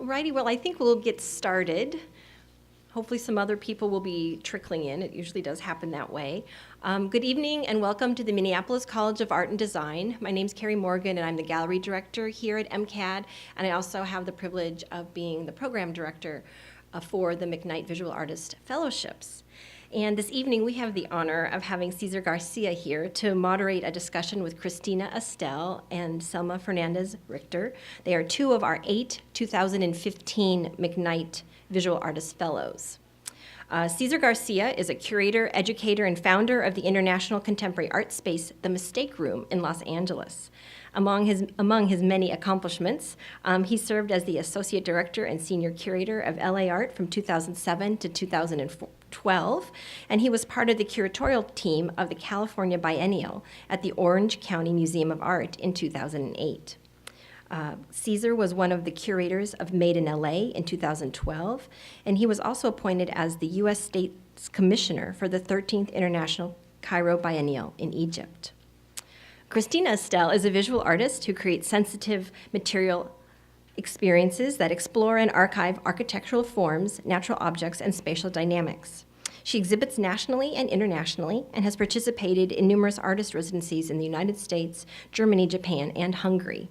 Alrighty, well, I think we'll get started. Hopefully some other people will be trickling in. It usually does happen that way. Good evening and welcome to the Minneapolis College of Art and Design. My name's Carrie Morgan and I'm the gallery director here at MCAD, and I also have the privilege of being the program director for the McKnight Visual Artist Fellowships. And this evening we have the honor of having Cesar Garcia here to moderate a discussion with Christina Estelle and Selma Fernandez Richter. They are two of our 8 2015 McKnight Visual Artist Fellows. Cesar Garcia is a curator, educator, and founder of the international contemporary art space, The Mistake Room in Los Angeles. Among his many accomplishments, he served as the associate director and senior curator of LA Art from 2007 to 2012, and he was part of the curatorial team of the California Biennial at the Orange County Museum of Art in 2008. Cesar was one of the curators of Made in LA in 2012, and he was also appointed as the U.S. State's Commissioner for the 13th International Cairo Biennial in Egypt. Christina Estelle is a visual artist who creates sensitive material experiences that explore and archive architectural forms, natural objects, and spatial dynamics. She exhibits nationally and internationally and has participated in numerous artist residencies in the United States, Germany, Japan, and Hungary.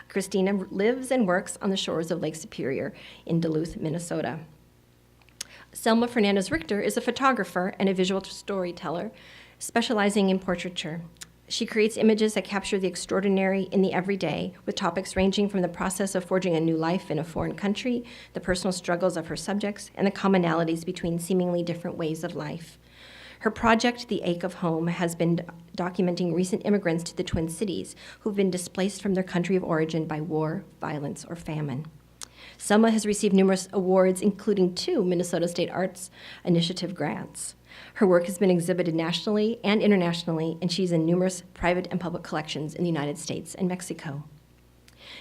Christina lives and works on the shores of Lake Superior in Duluth, Minnesota. Selma Fernandez Richter is a photographer and a visual storyteller, specializing in portraiture. She creates images that capture the extraordinary in the everyday, with topics ranging from the process of forging a new life in a foreign country, the personal struggles of her subjects, and the commonalities between seemingly different ways of life. Her project, The Ache of Home, has been documenting recent immigrants to the Twin Cities who've been displaced from their country of origin by war, violence, or famine. Selma has received numerous awards, including 2 Minnesota State Arts Initiative grants. Her work has been exhibited nationally and internationally, and she's in numerous private and public collections in the United States and Mexico.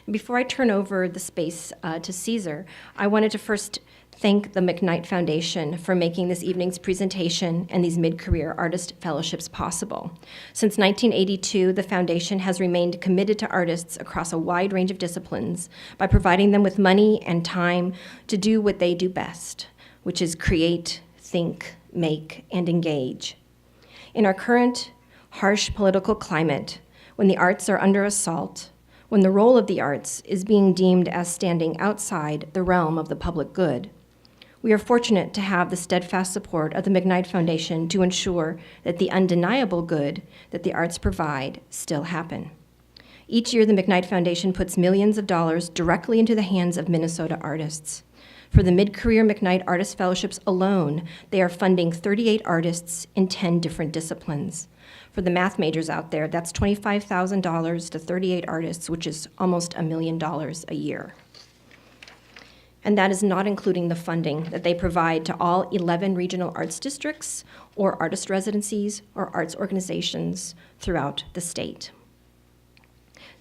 Before I turn over the space to Cesar, I wanted to first thank the McKnight Foundation for making this evening's presentation and these mid-career artist fellowships possible. Since 1982, the foundation has remained committed to artists across a wide range of disciplines by providing them with money and time to do what they do best, which is create, think, make, and engage. In our current harsh political climate, when the arts are under assault, when the role of the arts is being deemed as standing outside the realm of the public good, we are fortunate to have the steadfast support of the McKnight Foundation to ensure that the undeniable good that the arts provide still happen. Each year, the McKnight Foundation puts millions of dollars directly into the hands of Minnesota artists. For the mid-career McKnight Artist Fellowships alone, they are funding 38 artists in 10 different disciplines. For the math majors out there, that's $25,000 to 38 artists, which is almost $1 million a year. And that is not including the funding that they provide to all 11 regional arts districts or artist residencies or arts organizations throughout the state.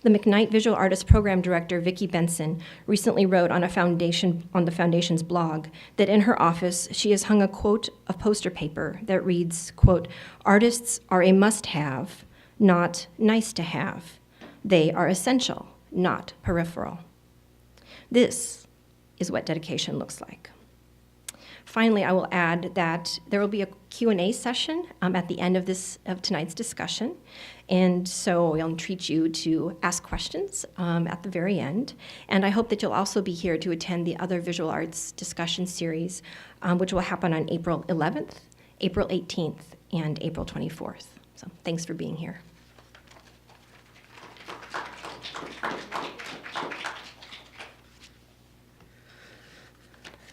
The McKnight Visual Artist Program Director, Vicki Benson, recently wrote on the foundation's blog that in her office she has hung a quote of poster paper that reads, quote, "Artists are a must-have, not nice to have. They are essential, not peripheral." This is what dedication looks like. Finally, I will add that there will be a Q&A session at the end of tonight's discussion, and so we'll entreat you to ask questions at the very end. And I hope that you'll also be here to attend the other visual arts discussion series, which will happen on April 11th, April 18th, and April 24th. So thanks for being here.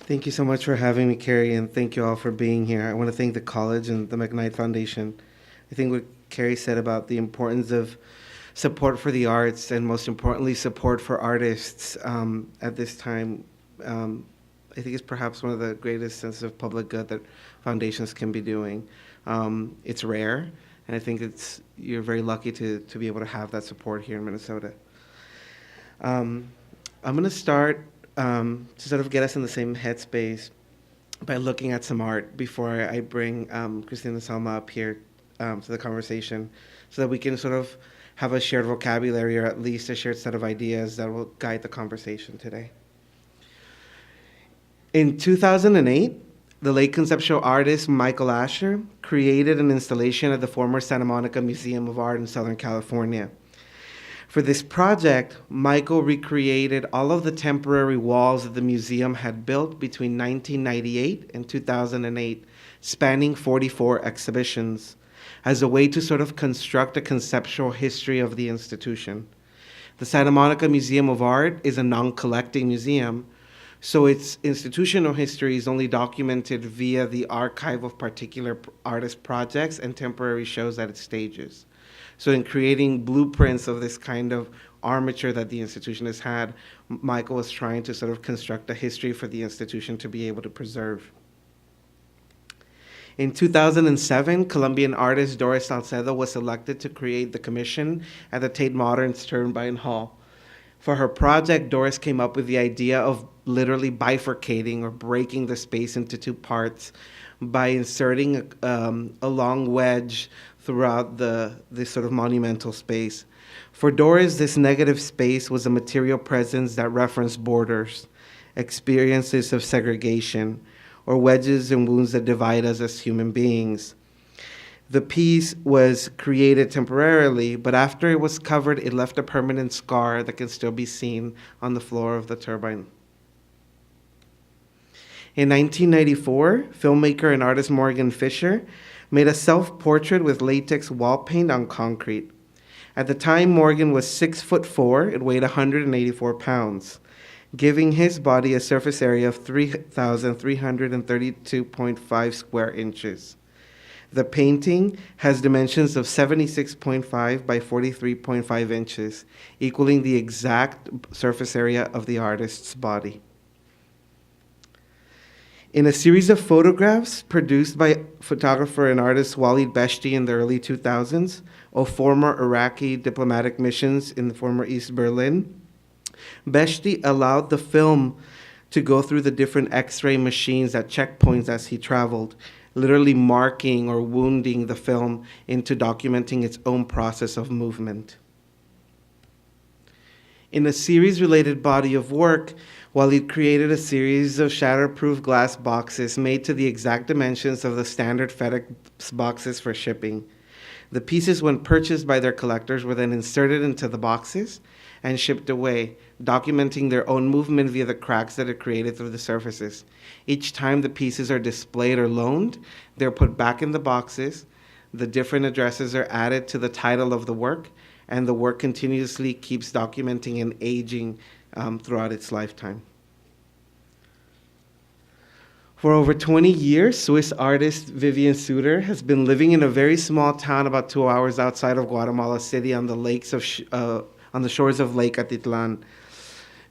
Thank you so much for having me, Carrie, and thank you all for being here. I want to thank the college and the McKnight Foundation. I think what Carrie said about the importance of support for the arts and most importantly, support for artists at this time, I think is perhaps one of the greatest senses of public good that foundations can be doing. It's rare, and I think you're very lucky to be able to have that support here in Minnesota. I'm going to start to sort of get us in the same headspace by looking at some art before I bring Christina and Selma up here to the conversation so that we can sort of have a shared vocabulary or at least a shared set of ideas that will guide the conversation today. In 2008, the late conceptual artist Michael Asher created an installation at the former Santa Monica Museum of Art in Southern California. For this project, Michael recreated all of the temporary walls that the museum had built between 1998 and 2008, spanning 44 exhibitions, as a way to sort of construct a conceptual history of the institution. The Santa Monica Museum of Art is a non-collecting museum, so its institutional history is only documented via the archive of particular artist projects and temporary shows at its stages. So in creating blueprints of this kind of armature that the institution has had, Michael was trying to sort of construct a history for the institution to be able to preserve. In 2007, Colombian artist Doris Salcedo was selected to create the commission at the Tate Modern Sternbein Hall. For her project, Doris came up with the idea of literally bifurcating or breaking the space into two parts by inserting a long wedge throughout this sort of monumental space. For Doris, this negative space was a material presence that referenced borders, experiences of segregation, or wedges and wounds that divide us as human beings. The piece was created temporarily, but after it was covered, it left a permanent scar that can still be seen on the floor of the turbine. In 1994, filmmaker and artist Morgan Fisher made a self-portrait with latex wall paint on concrete. At the time, Morgan was 6'4" and weighed 184 pounds, giving his body a surface area of 3,332.5 square inches. The painting has dimensions of 76.5 by 43.5 inches, equaling the exact surface area of the artist's body. In a series of photographs produced by photographer and artist Walid Beshti in the early 2000s of former Iraqi diplomatic missions in the former East Berlin, Beshti allowed the film to go through the different X-ray machines at checkpoints as he traveled, literally marking or wounding the film into documenting its own process of movement. In a series-related body of work, Walid created a series of shatterproof glass boxes made to the exact dimensions of the standard FedEx boxes for shipping. The pieces, when purchased by their collectors, were then inserted into the boxes and shipped away, documenting their own movement via the cracks that are created through the surfaces. Each time the pieces are displayed or loaned, they're put back in the boxes, the different addresses are added to the title of the work, and the work continuously keeps documenting and aging throughout its lifetime. For over 20 years, Swiss artist Vivian Suter has been living in a very small town about 2 hours outside of Guatemala City on the shores of Lake Atitlan.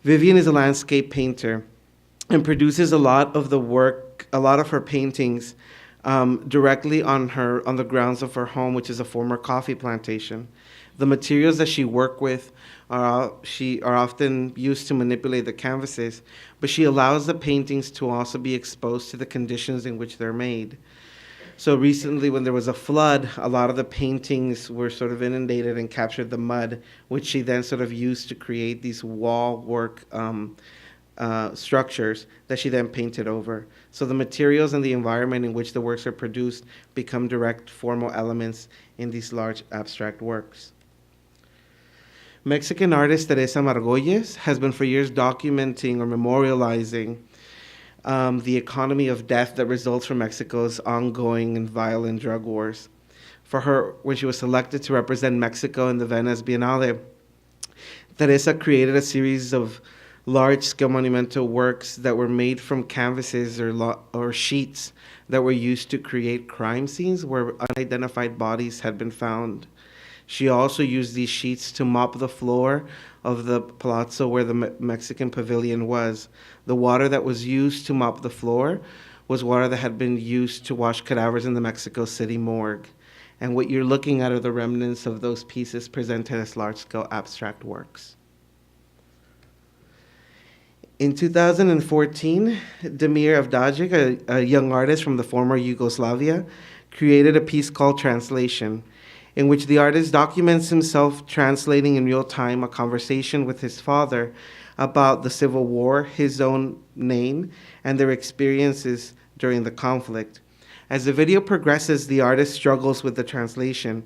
Vivian is a landscape painter and produces a lot of her paintings directly on the grounds of her home, which is a former coffee plantation. The materials that she worked with are often used to manipulate the canvases, but she allows the paintings to also be exposed to the conditions in which they're made. So recently, when there was a flood, a lot of the paintings were sort of inundated and captured the mud, which she then sort of used to create these wall work structures that she then painted over. So the materials and the environment in which the works are produced become direct formal elements in these large abstract works. Mexican artist Teresa Margolles has been for years documenting or memorializing the economy of death that results from Mexico's ongoing and violent drug wars. For her, when she was selected to represent Mexico in the Venice Biennale, Teresa created a series of large-scale monumental works that were made from canvases or sheets that were used to create crime scenes where unidentified bodies had been found. She also used these sheets to mop the floor of the palazzo where the Mexican pavilion was. The water that was used to mop the floor was water that had been used to wash cadavers in the Mexico City morgue. And what you're looking at are the remnants of those pieces presented as large-scale abstract works. In 2014, Damir Avdajic, a young artist from the former Yugoslavia, created a piece called Translation. in which the artist documents himself translating in real time a conversation with his father about the Civil War, his own name, and their experiences during the conflict. As the video progresses, the artist struggles with the translation,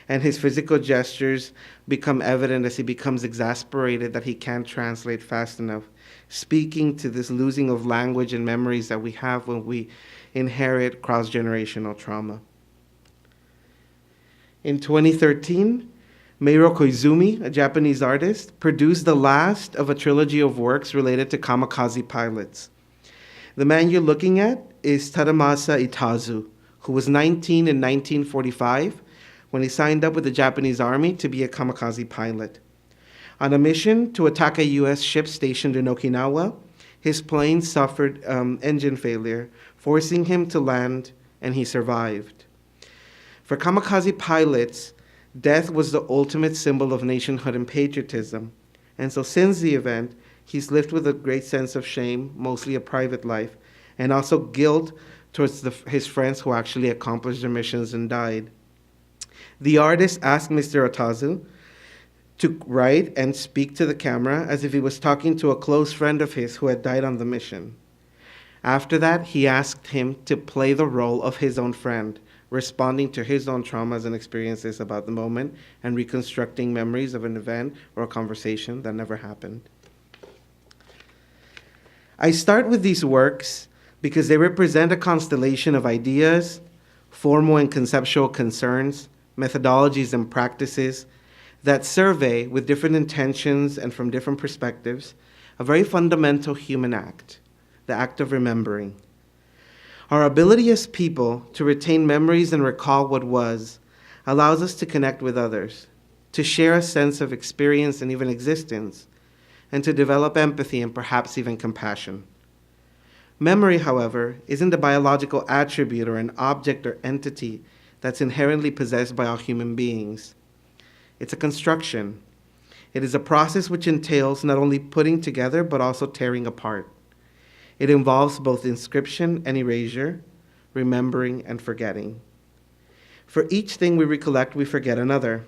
and his physical gestures become evident as he becomes exasperated that he can't translate fast enough, speaking to this losing of language and memories that we have when we inherit cross-generational trauma. In 2013, Meiro Koizumi, a Japanese artist, produced the last of a trilogy of works related to kamikaze pilots. The man you're looking at is Tadamasa Itazu, who was 19 in 1945 when he signed up with the Japanese army to be a kamikaze pilot. On a mission to attack a U.S. ship stationed in Okinawa, his plane suffered engine failure, forcing him to land, and he survived. For kamikaze pilots, death was the ultimate symbol of nationhood and patriotism, and so since the event, he's lived with a great sense of shame, mostly a private life, and also guilt towards his friends who actually accomplished their missions and died. The artist asked Mr. Itazu to write and speak to the camera as if he was talking to a close friend of his who had died on the mission. After that, he asked him to play the role of his own friend, responding to his own traumas and experiences about the moment and reconstructing memories of an event or a conversation that never happened. I start with these works because they represent a constellation of ideas, formal and conceptual concerns, methodologies and practices that survey, with different intentions and from different perspectives, a very fundamental human act, the act of remembering. Our ability as people to retain memories and recall what was allows us to connect with others, to share a sense of experience and even existence, and to develop empathy and perhaps even compassion. Memory, however, isn't a biological attribute or an object or entity that's inherently possessed by all human beings. It's a construction. It is a process which entails not only putting together, but also tearing apart. It involves both inscription and erasure, remembering and forgetting. For each thing we recollect, we forget another.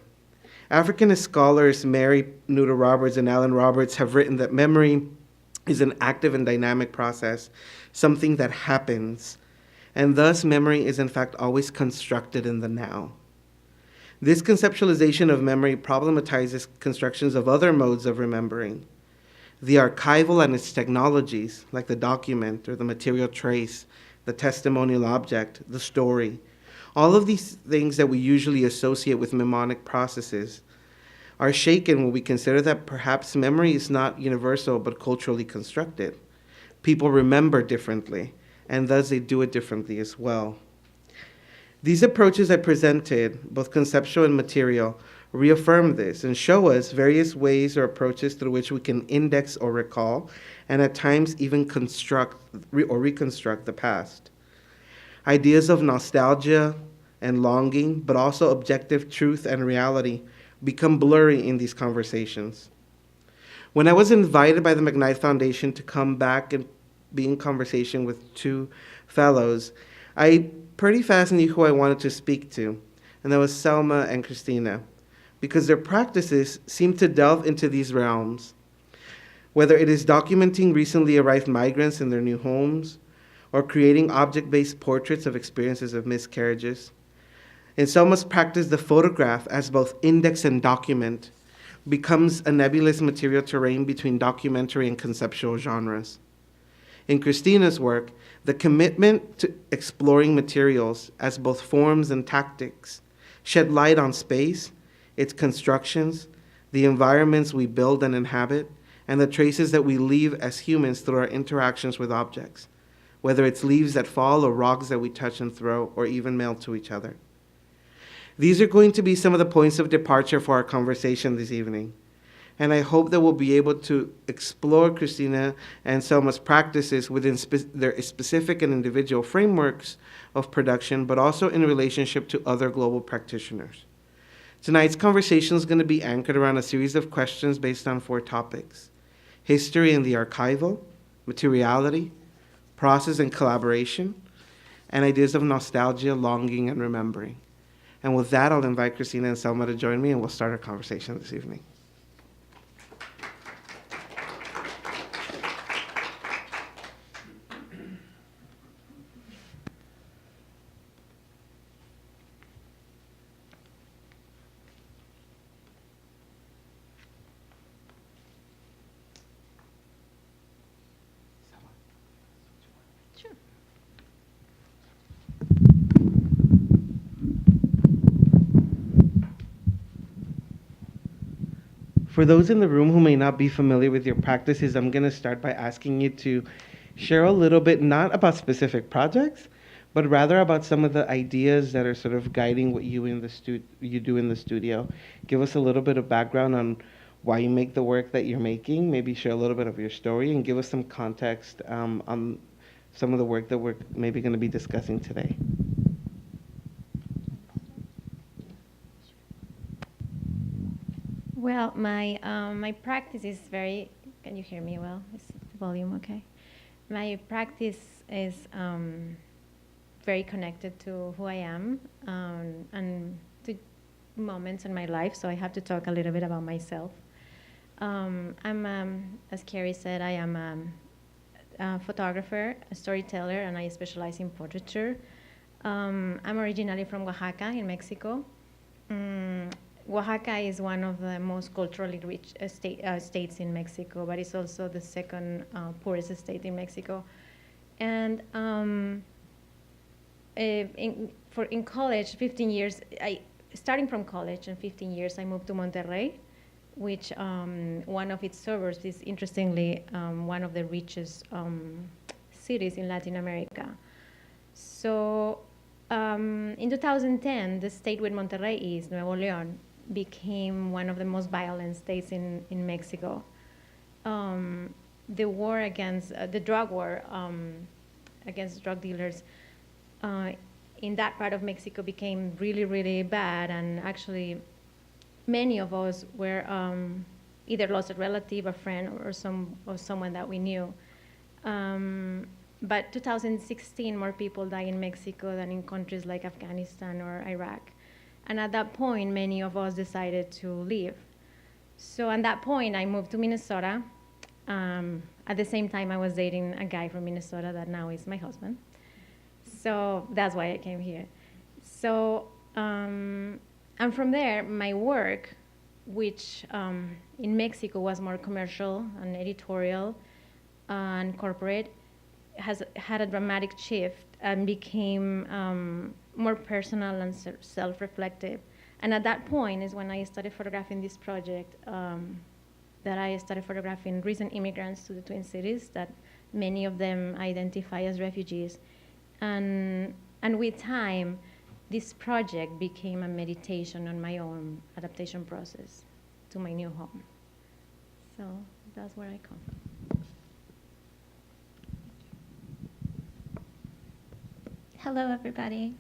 African scholars Mary Nutter Roberts and Alan Roberts have written that memory is an active and dynamic process, something that happens, and thus memory is in fact always constructed in the now. This conceptualization of memory problematizes constructions of other modes of remembering. The archival and its technologies, like the document or the material trace, the testimonial object, the story, all of these things that we usually associate with mnemonic processes are shaken when we consider that perhaps memory is not universal but culturally constructed. People remember differently, and thus they do it differently as well. These approaches I presented, both conceptual and material, reaffirm this and show us various ways or approaches through which we can index or recall, and at times even construct or reconstruct the past. Ideas of nostalgia and longing, but also objective truth and reality, become blurry in these conversations. When I was invited by the McKnight Foundation to come back and be in conversation with two fellows, I pretty fast knew who I wanted to speak to, and that was Selma and Christina, because their practices seem to delve into these realms, whether it is documenting recently arrived migrants in their new homes, or creating object-based portraits of experiences of miscarriages. In Selma's practice, the photograph, as both index and document, becomes a nebulous material terrain between documentary and conceptual genres. In Christina's work, the commitment to exploring materials as both forms and tactics shed light on space, its constructions, the environments we build and inhabit, and the traces that we leave as humans through our interactions with objects, whether it's leaves that fall or rocks that we touch and throw, or even mail to each other. These are going to be some of the points of departure for our conversation this evening. And I hope that we'll be able to explore Christina and Selma's practices within their specific and individual frameworks of production, but also in relationship to other global practitioners. Tonight's conversation is going to be anchored around a series of questions based on 4 topics: history and the archival, materiality, process and collaboration, and ideas of nostalgia, longing, and remembering. And with that, I'll invite Christina and Selma to join me, and we'll start our conversation this evening. For those in the room who may not be familiar with your practices, I'm going to start by asking you to share a little bit, not about specific projects, but rather about some of the ideas that are sort of guiding what you you do in the studio. Give us a little bit of background on why you make the work that you're making. Maybe share a little bit of your story and give us some context on some of the work that we're maybe going to be discussing today. Well, my practice is very. Can you hear me well? Is the volume okay? My practice is very connected to who I am and to moments in my life. So I have to talk a little bit about myself. As Carrie said, I am a photographer, a storyteller, and I specialize in portraiture. I'm originally from Oaxaca in Mexico. Oaxaca is one of the most culturally rich states in Mexico, but it's also the second poorest state in Mexico. And in college, 15 years, starting from college and 15 years, I moved to Monterrey, which one of its suburbs is interestingly one of the richest cities in Latin America. So in 2010, the state where Monterrey is, Nuevo León, became one of the most violent states in Mexico. The war against, the drug war against drug dealers in that part of Mexico became really, really bad, and actually many of us were either lost a relative, a friend, or someone that we knew. But 2016, more people die in Mexico than in countries like Afghanistan or Iraq. And at that point, many of us decided to leave. So at that point, I moved to Minnesota. At the same time, I was dating a guy from Minnesota that now is my husband. So that's why I came here. So, and from there, my work, which in Mexico was more commercial and editorial and corporate, has had a dramatic shift and became more personal and self-reflective. And at that point is when I started photographing this project, that I started photographing recent immigrants to the Twin Cities that many of them identify as refugees. And with time, this project became a meditation on my own adaptation process to my new home. So that's where I come from. Hello, everybody.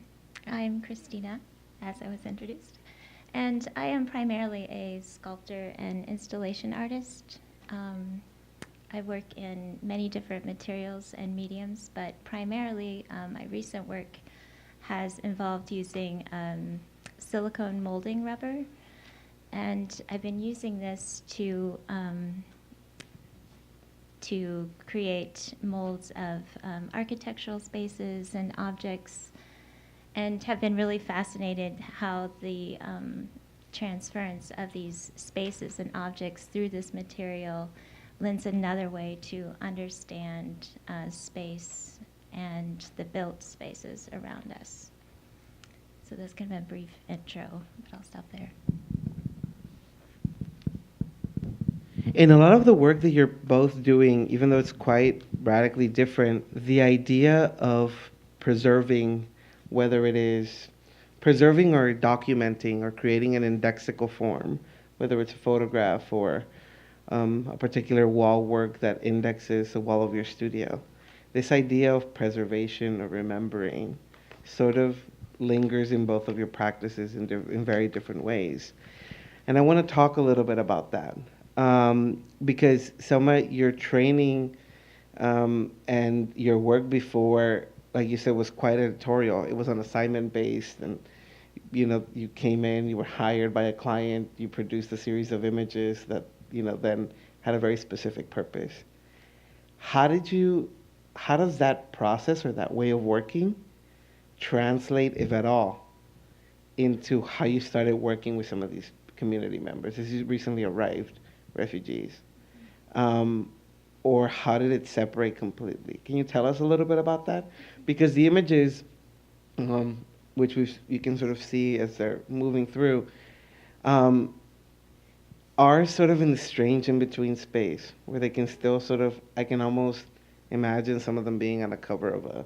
I'm Christina, as I was introduced, and I am primarily a sculptor and installation artist. I work in many different materials and mediums, but primarily my recent work has involved using silicone molding rubber, and I've been using this to create molds of architectural spaces and objects, and have been really fascinated how the transference of these spaces and objects through this material lends another way to understand space and the built spaces around us. So that's kind of a brief intro, but I'll stop there. In a lot of the work that you're both doing, even though it's quite radically different, the idea of preserving, whether it is preserving or documenting or creating an indexical form, whether it's a photograph or a particular wall work that indexes the wall of your studio, this idea of preservation or remembering sort of lingers in both of your practices in very different ways. And I want to talk a little bit about that. Because Selma, your training and your work before, like you said, was quite editorial. It was on assignment based, and you came in, you were hired by a client, you produced a series of images that, then had a very specific purpose. How did you, how does that process or that way of working translate, if at all, into how you started working with some of these community members as you recently arrived, refugees? Um, or how did it separate completely? Can you tell us a little bit about that? Because the images, um, which you can sort of see as they're moving through, um, are sort of in the strange in-between space where they can still sort of, I can almost imagine some of them being on the cover of a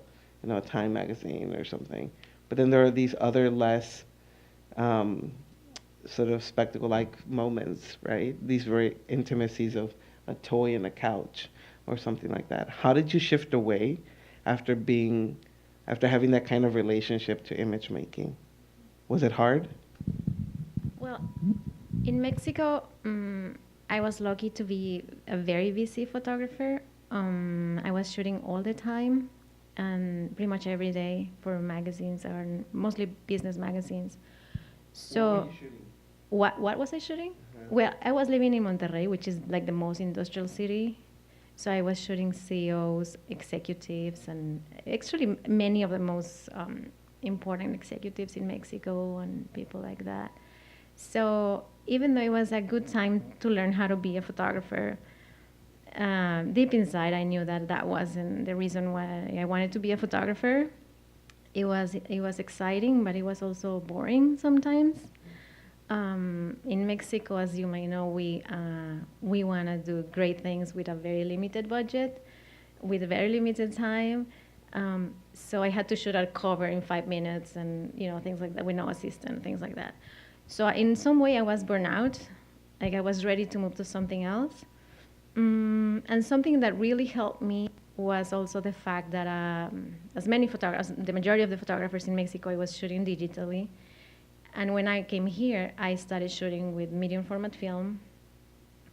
Time magazine or something. But then there are these other less um, sort of spectacle-like moments, right? These very intimacies of a toy and a couch or something like that. How did you shift away after having that kind of relationship to image making? Was it hard? Well, in Mexico, I was lucky to be a very busy photographer. I was shooting all the time and pretty much every day for magazines, or mostly business magazines. So, What were you shooting? what was I shooting? Well, I was living in Monterrey, which is like the most industrial city. So I was shooting CEOs, executives, and actually many of the most important executives in Mexico and people like that. So even though it was a good time to learn how to be a photographer, deep inside I knew that that wasn't the reason why I wanted to be a photographer. It was exciting, but it was also boring sometimes. In Mexico, as you may know, we want to do great things with a very limited budget, with a very limited time. So I had to shoot a cover in 5 minutes, and things like that, with no assistant, things like that. So in some way, I was burnt out, like I was ready to move to something else. And something that really helped me was also the fact that as many photographers, the majority of the photographers in Mexico, I was shooting digitally. And when I came here, I started shooting with medium format film.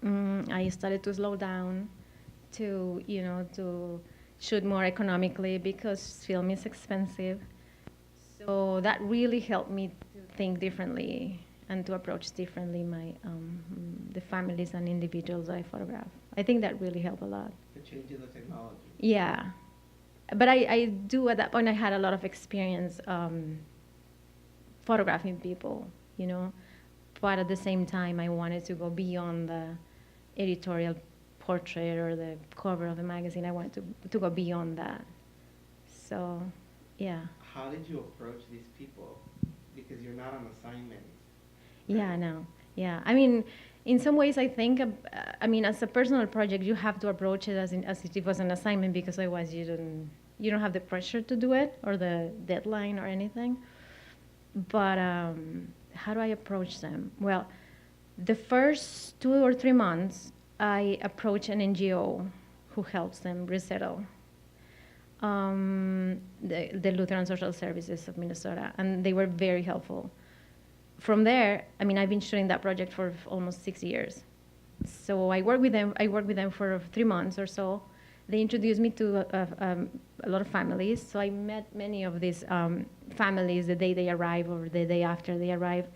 I started to slow down, to shoot more economically because film is expensive. So that really helped me to think differently and to approach differently the families and individuals I photograph. I think that really helped a lot. The change in the technology. Yeah, but I do, at that point I had a lot of experience photographing people, but at the same time I wanted to go beyond the editorial portrait or the cover of the magazine. I wanted to go beyond that. So, yeah. How did you approach these people? Because you're not on assignment. Yeah, no. Yeah. I mean, in some ways, I think, as a personal project, you have to approach it as if it was an assignment, because otherwise you don't have the pressure to do it or the deadline or anything. But how do I approach them? Well, the first 2 or 3 months, I approach an NGO who helps them resettle. The Lutheran Social Services of Minnesota, and they were very helpful. From there, I've been shooting that project for almost 6 years. So I worked with them for 3 months or so. They introduced me to a lot of families. So I met many of these families the day they arrive or the day after they arrive.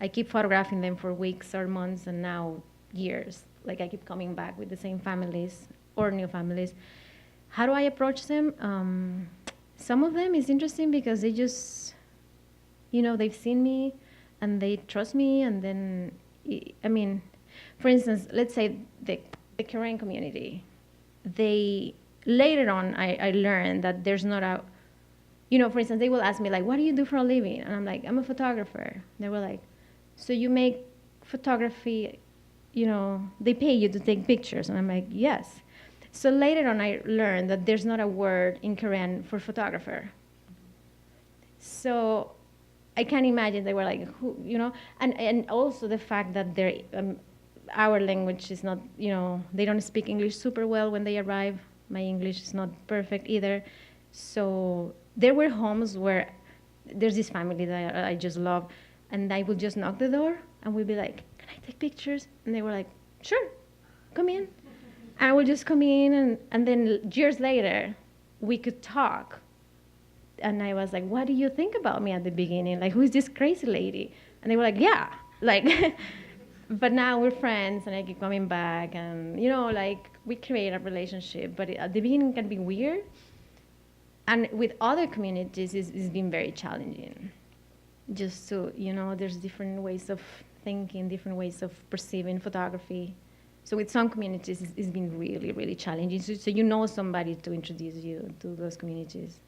I keep photographing them for weeks or months, and now years. Like, I keep coming back with the same families or new families. How do I approach them? Some of them is interesting because they just, they've seen me and they trust me. And then, for instance, let's say the Korean community. Later on, I learned that there's not a, for instance, they will ask me, like, what do you do for a living? And I'm like, I'm a photographer. They were like, so you make photography, they pay you to take pictures? And I'm like, yes. So later on, I learned that there's not a word in Korean for photographer. So I can't imagine they were like, who, and also the fact that our language is not, they don't speak English super well when they arrive. My English is not perfect either. So there were homes where there's this family that I just love, and I would just knock the door, and we'd be like, can I take pictures? And they were like, sure, come in. And I would just come in, and then years later, we could talk. and I was like, what do you think about me at the beginning? Like, who's this crazy lady? And they were like, yeah, like, but now we're friends and I keep coming back and, like we create a relationship, but at the beginning it can be weird. And with other communities, it's been very challenging. Just to, there's different ways of thinking, different ways of perceiving photography. So with some communities, it's been really, really challenging. So somebody to introduce you to those communities.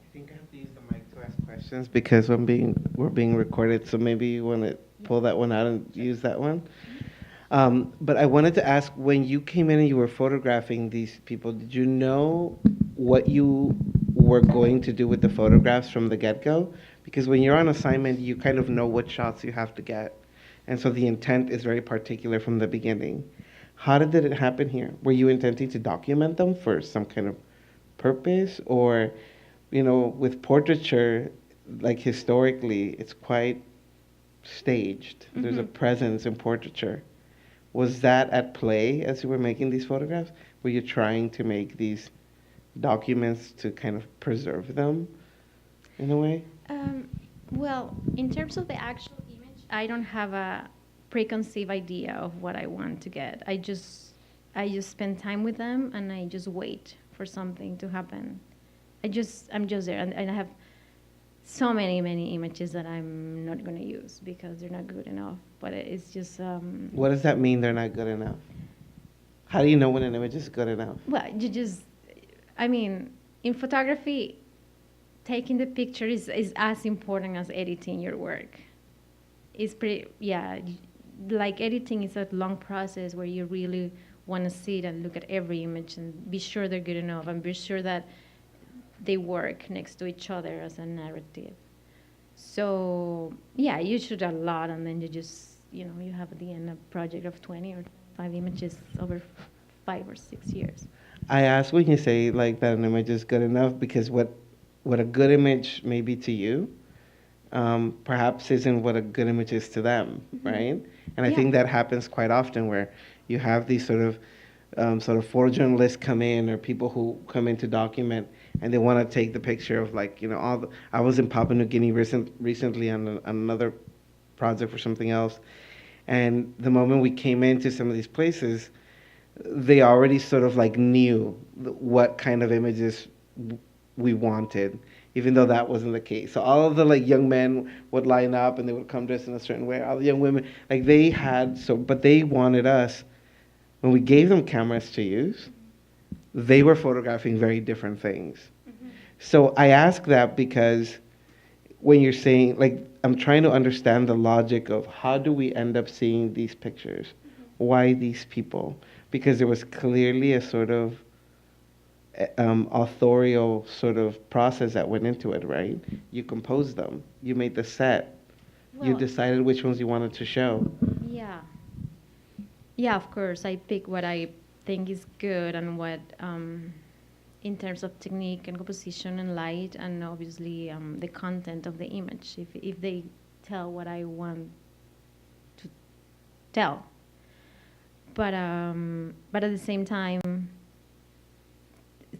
I think I have to use the mic to ask questions because we're being recorded. So maybe you want to pull that one out and use that one. But I wanted to ask, when you came in and you were photographing these people, did you know what you were going to do with the photographs from the get-go? Because when you're on assignment, you kind of know what shots you have to get. And so the intent is very particular from the beginning. How did it happen here? Were you intending to document them for some kind of purpose? Or, with portraiture, like historically, it's quite staged. Mm-hmm. There's a presence in portraiture. Was that at play as you were making these photographs? Were you trying to make these documents to kind of preserve them in a way? Well, in terms of the actual image, I don't have a preconceived idea of what I want to get. I just spend time with them and I just wait for something to happen. I'm just there, and I have so many images that I'm not going to use because they're not good enough. But it's just. What does that mean? They're not good enough. How do you know when an image is good enough? Well, in photography, taking the picture is as important as editing your work. It's like editing is a long process where you really want to sit and look at every image and be sure they're good enough and be sure that they work next to each other as a narrative. So, you shoot a lot and then you just, you have at the end a project of 20 or 5 images over 5 or 6 years. I ask when you say like that an image is good enough because what a good image may be to you, perhaps isn't what a good image is to them, mm-hmm. right? And I think that happens quite often where you have these sort of photojournalists come in or people who come in to document and they want to take the picture of I was in Papua New Guinea recently on another project for something else, and the moment we came into some of these places, they already sort of knew what kind of images we wanted, even though that wasn't the case. So all of the young men would line up and they would come dressed in a certain way. All the young women, but they wanted us, when we gave them cameras to use, they were photographing very different things. Mm-hmm. So I ask that because when you're saying, I'm trying to understand the logic of how do we end up seeing these pictures? Mm-hmm. Why these people? Because there was clearly a sort of authorial sort of process that went into it, right? You composed them. You made the set. Well, you decided which ones you wanted to show. Yeah. Yeah, of course. I pick what I think is good and what, in terms of technique and composition and light, and obviously the content of the image. If they tell what I want to tell, but at the same time,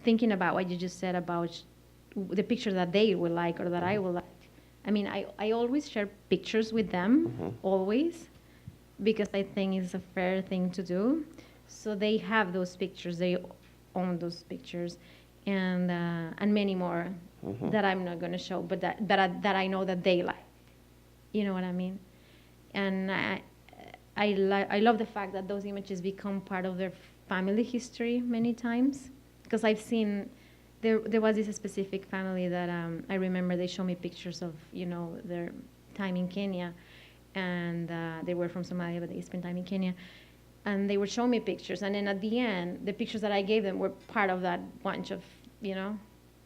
thinking about what you just said about the picture that they will like or that I will like. I always share pictures with them, mm-hmm. always, because I think it's a fair thing to do. So they have those pictures, they own those pictures, and many more, mm-hmm. that I'm not going to show, but that I know that they like. You know what I mean? And I love the fact that those images become part of their family history many times. Because I've seen, there was this specific family that I remember they showed me pictures of, their time in Kenya. And they were from Somalia, but they spent time in Kenya. And they were showing me pictures. And then at the end, the pictures that I gave them were part of that bunch of,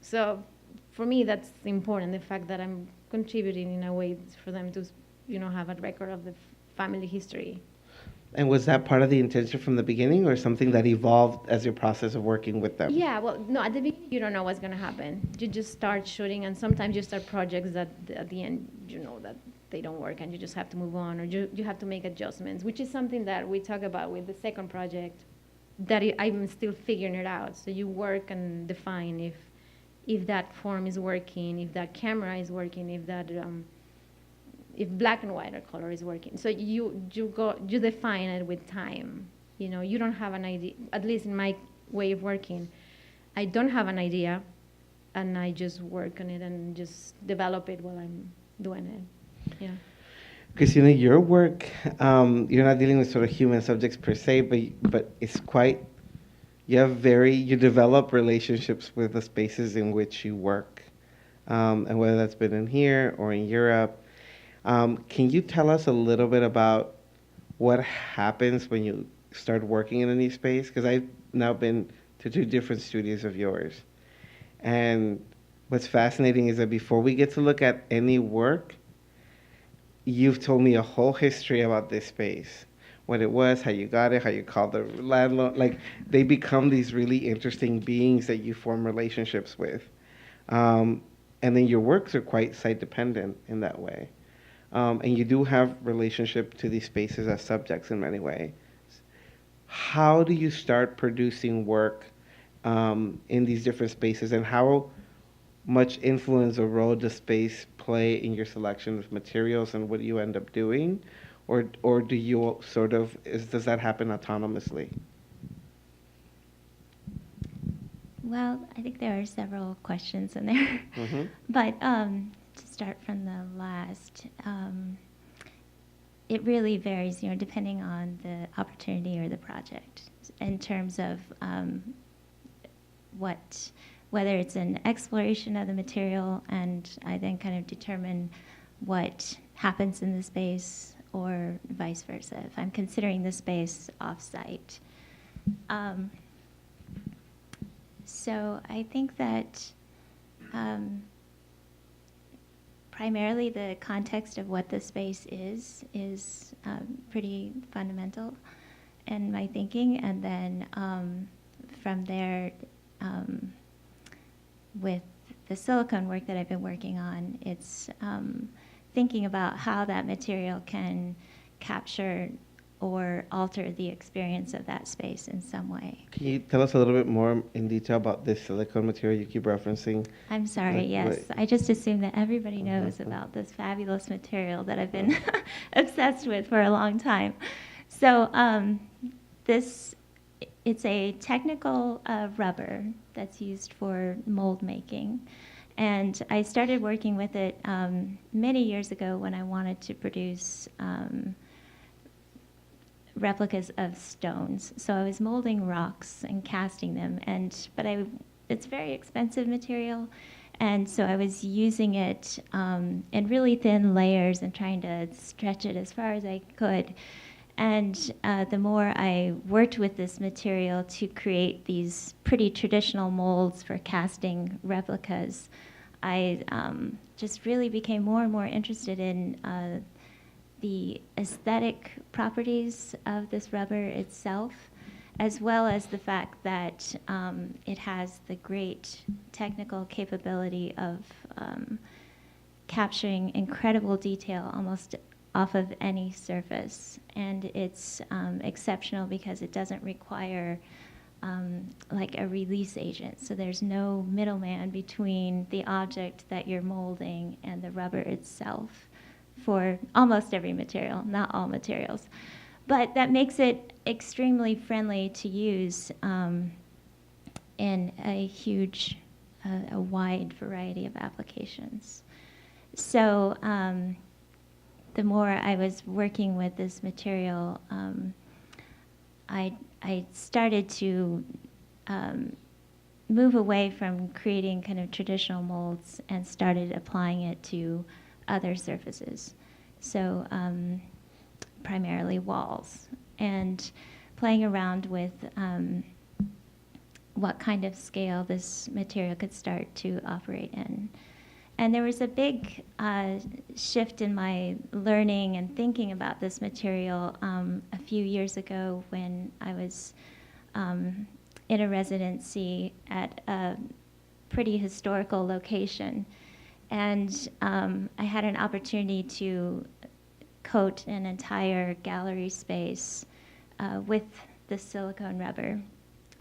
So for me, that's important, the fact that I'm contributing in a way for them to, have a record of the family history. And was that part of the intention from the beginning or something that evolved as your process of working with them? Yeah, well, no, at the beginning, you don't know what's going to happen. You just start shooting, and sometimes you start projects that at the end, that they don't work, and you just have to move on, or you have to make adjustments, which is something that we talk about with the second project, that I'm still figuring it out. So you work and define if that form is working, if that camera is working, if black and white or color is working. So you define it with time. You don't have an idea. At least in my way of working, I don't have an idea, and I just work on it and just develop it while I'm doing it. Yeah. Christina, your work, you're not dealing with sort of human subjects per se, but it's quite, you develop relationships with the spaces in which you work, and whether that's been in here or in Europe. Can you tell us a little bit about what happens when you start working in a new space? Because I've now been to 2 different studios of yours. And what's fascinating is that before we get to look at any work, you've told me a whole history about this space. What it was, how you got it, how you called the landlord. Like, they become these really interesting beings that you form relationships with. And then your works are quite site-dependent in that way. And you do have relationship to these spaces as subjects in many ways. How do you start producing work in these different spaces, and how much influence or role does space play in your selection of materials and what you end up doing? Or do you sort of, does that happen autonomously? Well, I think there are several questions in there. Mm-hmm. But to start from the last, it really varies, depending on the opportunity or the project in terms of whether it's an exploration of the material, and I then kind of determine what happens in the space, or vice versa, if I'm considering the space off-site. So I think that primarily the context of what the space is pretty fundamental in my thinking, and then from there, with the silicone work that I've been working on, it's thinking about how that material can capture or alter the experience of that space in some way. Can you tell us a little bit more in detail about this silicone material you keep referencing? I'm sorry, yes. I just assume that everybody knows about this fabulous material that I've been obsessed with for a long time. So it's a technical rubber that's used for mold making. And I started working with it many years ago when I wanted to produce replicas of stones. So I was molding rocks and casting them, but it's very expensive material, and so I was using it in really thin layers and trying to stretch it as far as I could. And the more I worked with this material to create these pretty traditional molds for casting replicas, I just really became more and more interested in the aesthetic properties of this rubber itself, as well as the fact that it has the great technical capability of capturing incredible detail almost off of any surface. And it's exceptional because it doesn't require like a release agent. So there's no middleman between the object that you're molding and the rubber itself for almost every material, not all materials. But that makes it extremely friendly to use in a wide variety of applications. So the more I was working with this material, I started to move away from creating kind of traditional molds and started applying it to other surfaces. So primarily walls, and playing around with what kind of scale this material could start to operate in. And there was a big shift in my learning and thinking about this material a few years ago when I was in a residency at a pretty historical location. And I had an opportunity to coat an entire gallery space with the silicone rubber.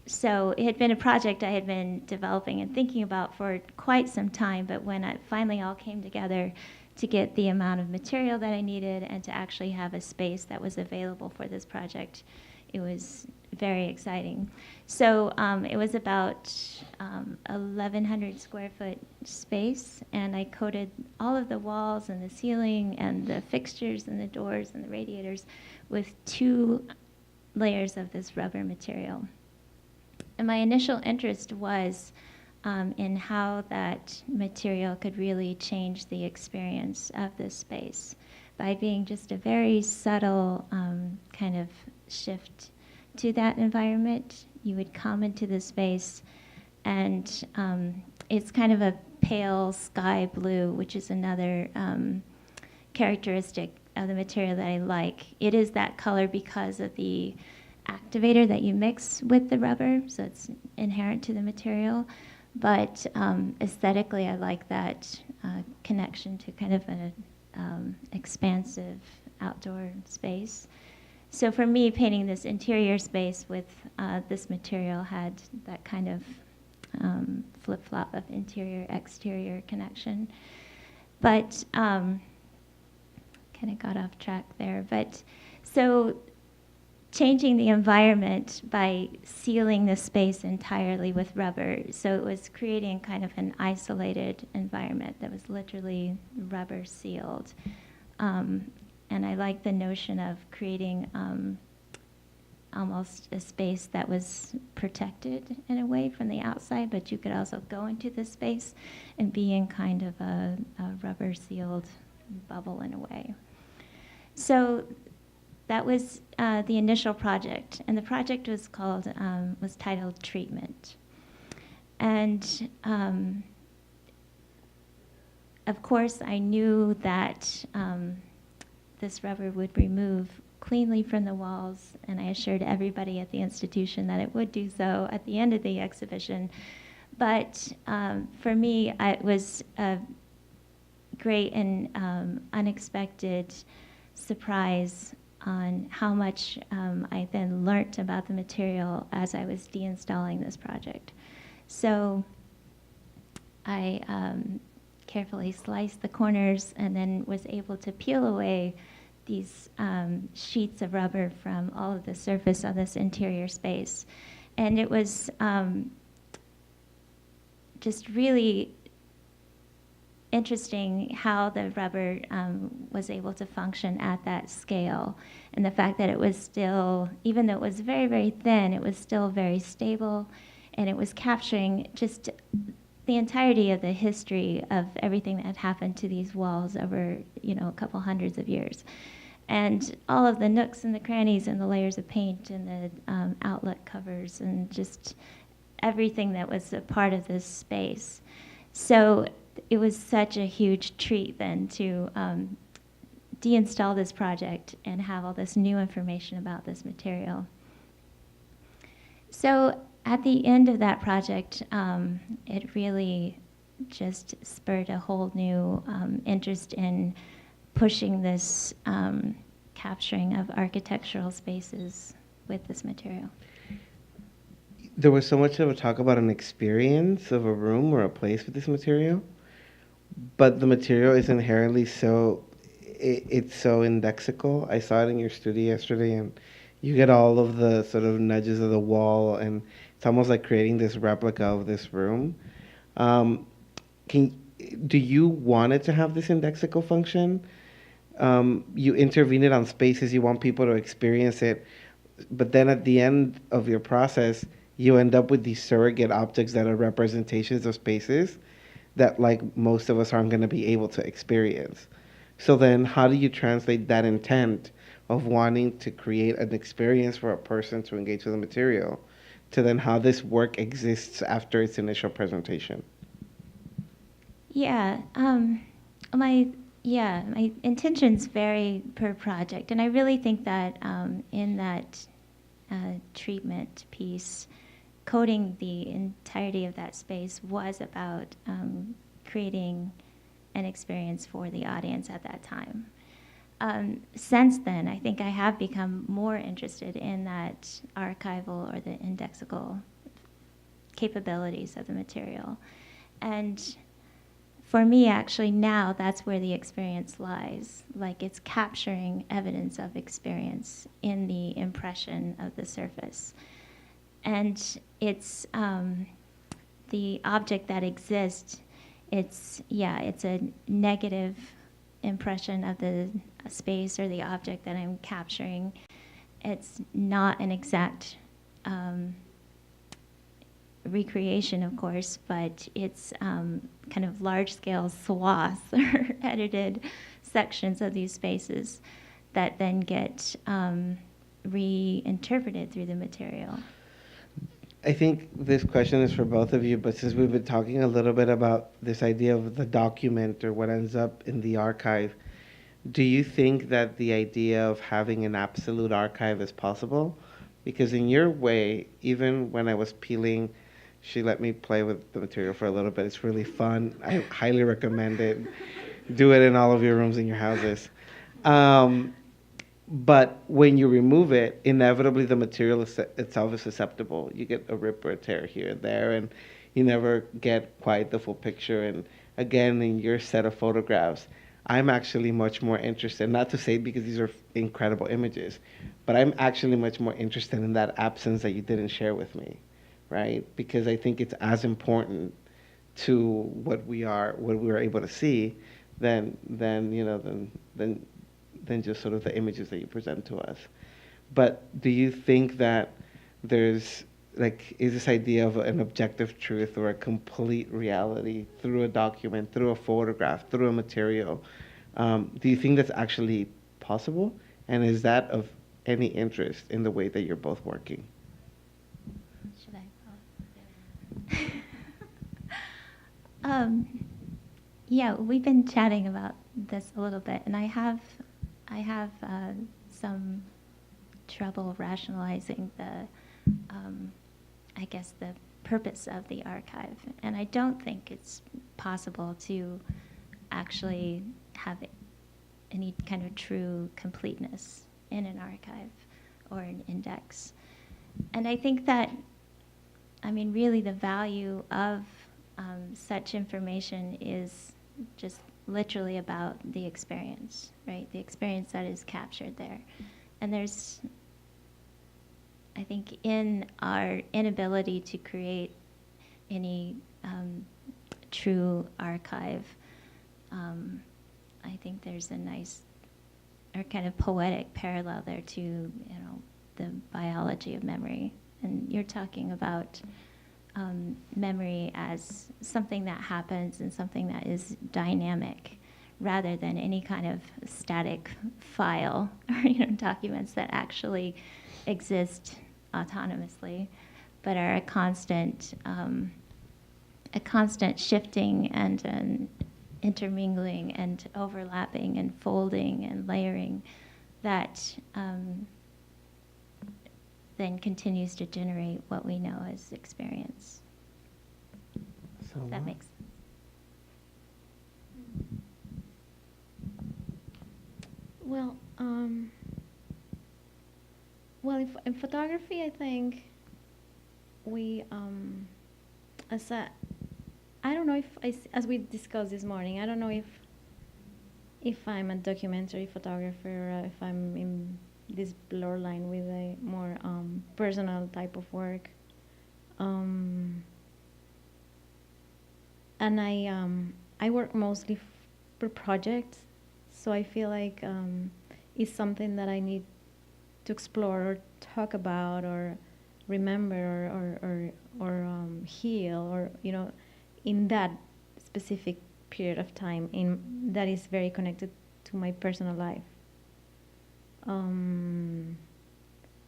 So it had been a project I had been developing and thinking about for quite some time, but when it finally all came together to get the amount of material that I needed and to actually have a space that was available for this project, it was very exciting. So it was about 1,100 square foot space, and I coated all of the walls and the ceiling and the fixtures and the doors and the radiators with 2 layers of this rubber material. And my initial interest was in how that material could really change the experience of this space by being just a very subtle kind of shift to that environment. You would come into the space, and it's kind of a pale sky blue, which is another characteristic of the material that I like. It is that color because of the activator that you mix with the rubber, so it's inherent to the material. But aesthetically, I like that connection to kind of an expansive outdoor space. So for me, painting this interior space with this material had that kind of flip-flop of interior-exterior connection. But kind of got off track there. But so changing the environment by sealing the space entirely with rubber. So it was creating kind of an isolated environment that was literally rubber sealed. And I like the notion of creating almost a space that was protected in a way from the outside, but you could also go into the space and be in kind of a rubber sealed bubble in a way. So that was the initial project, and the project was titled Treatment. And of course, I knew that this rubber would remove cleanly from the walls, and I assured everybody at the institution that it would do so at the end of the exhibition. But for me, it was a great and unexpected surprise on how much I then learnt about the material as I was deinstalling this project. So I carefully sliced the corners and then was able to peel away these sheets of rubber from all of the surface of this interior space. And it was just really interesting how the rubber was able to function at that scale, and the fact that it was still, even though it was very, very thin, it was still very stable, and it was capturing just the entirety of the history of everything that had happened to these walls over, a couple hundreds of years. And all of the nooks and the crannies and the layers of paint and the outlet covers and just everything that was a part of this space. So it was such a huge treat then to deinstall this project and have all this new information about this material. So at the end of that project, it really just spurred a whole new interest in pushing this capturing of architectural spaces with this material. There was so much of a talk about an experience of a room or a place with this material, but the material is inherently it's so indexical. I saw it in your studio yesterday, and you get all of the sort of nudges of the wall, and it's almost like creating this replica of this room. Do you want it to have this indexical function? You intervene it on spaces, you want people to experience it, but then at the end of your process, you end up with these surrogate objects that are representations of spaces that, like, most of us aren't going to be able to experience. So then how do you translate that intent of wanting to create an experience for a person to engage with the material to then how this work exists after its initial presentation? Yeah, my intentions vary per project, and I really think that in that treatment piece, coating the entirety of that space was about creating an experience for the audience at that time. since then, I think I have become more interested in that archival or the indexable capabilities of the material. And for me, actually, now that's where the experience lies. Like, it's capturing evidence of experience in the impression of the surface. And it's the object that exists, it's a negative impression of the space or the object that I'm capturing. It's not an exact recreation, of course, but it's kind of large-scale swaths or edited sections of these spaces that then get reinterpreted through the material. I think this question is for both of you, but since we've been talking a little bit about this idea of the document or what ends up in the archive, do you think that the idea of having an absolute archive is possible? Because in your way, even when I was peeling, she let me play with the material for a little bit. It's really fun. I highly recommend it. Do it in all of your rooms in your houses. But when you remove it, inevitably the material itself is susceptible. You get a rip or a tear here and there, and you never get quite the full picture. And again, in your set of photographs, I'm actually much more interested, not to say because these are incredible images, but I'm actually much more interested in that absence that you didn't share with me, right? Because I think it's as important to what we were able to see than just sort of the images that you present to us. But do you think that is this idea of an objective truth or a complete reality through a document, through a photograph, through a material? Do you think that's actually possible? And is that of any interest in the way that you're both working? Should I? Yeah, we've been chatting about this a little bit, and I have some trouble rationalizing I guess the purpose of the archive, and I don't think it's possible to actually have any kind of true completeness in an archive or an index. And I think that, really the value of such information is just literally about the experience, right? The experience that is captured there. And there's, I think, in our inability to create any true archive, I think there's a nice or kind of poetic parallel there to, the biology of memory. And you're talking about memory as something that happens and something that is dynamic rather than any kind of static file or documents that actually exist autonomously but are a constant shifting and an intermingling and overlapping and folding and layering that then continues to generate what we know as experience. So That makes sense. Well, in photography, I think we, I don't know if as we discussed this morning, I don't know if I'm a documentary photographer or if I'm in this blur line with a more personal type of work. And I work mostly for projects, so I feel like it's something that I need to explore or talk about or remember or heal or in that specific period of time that is very connected to my personal life.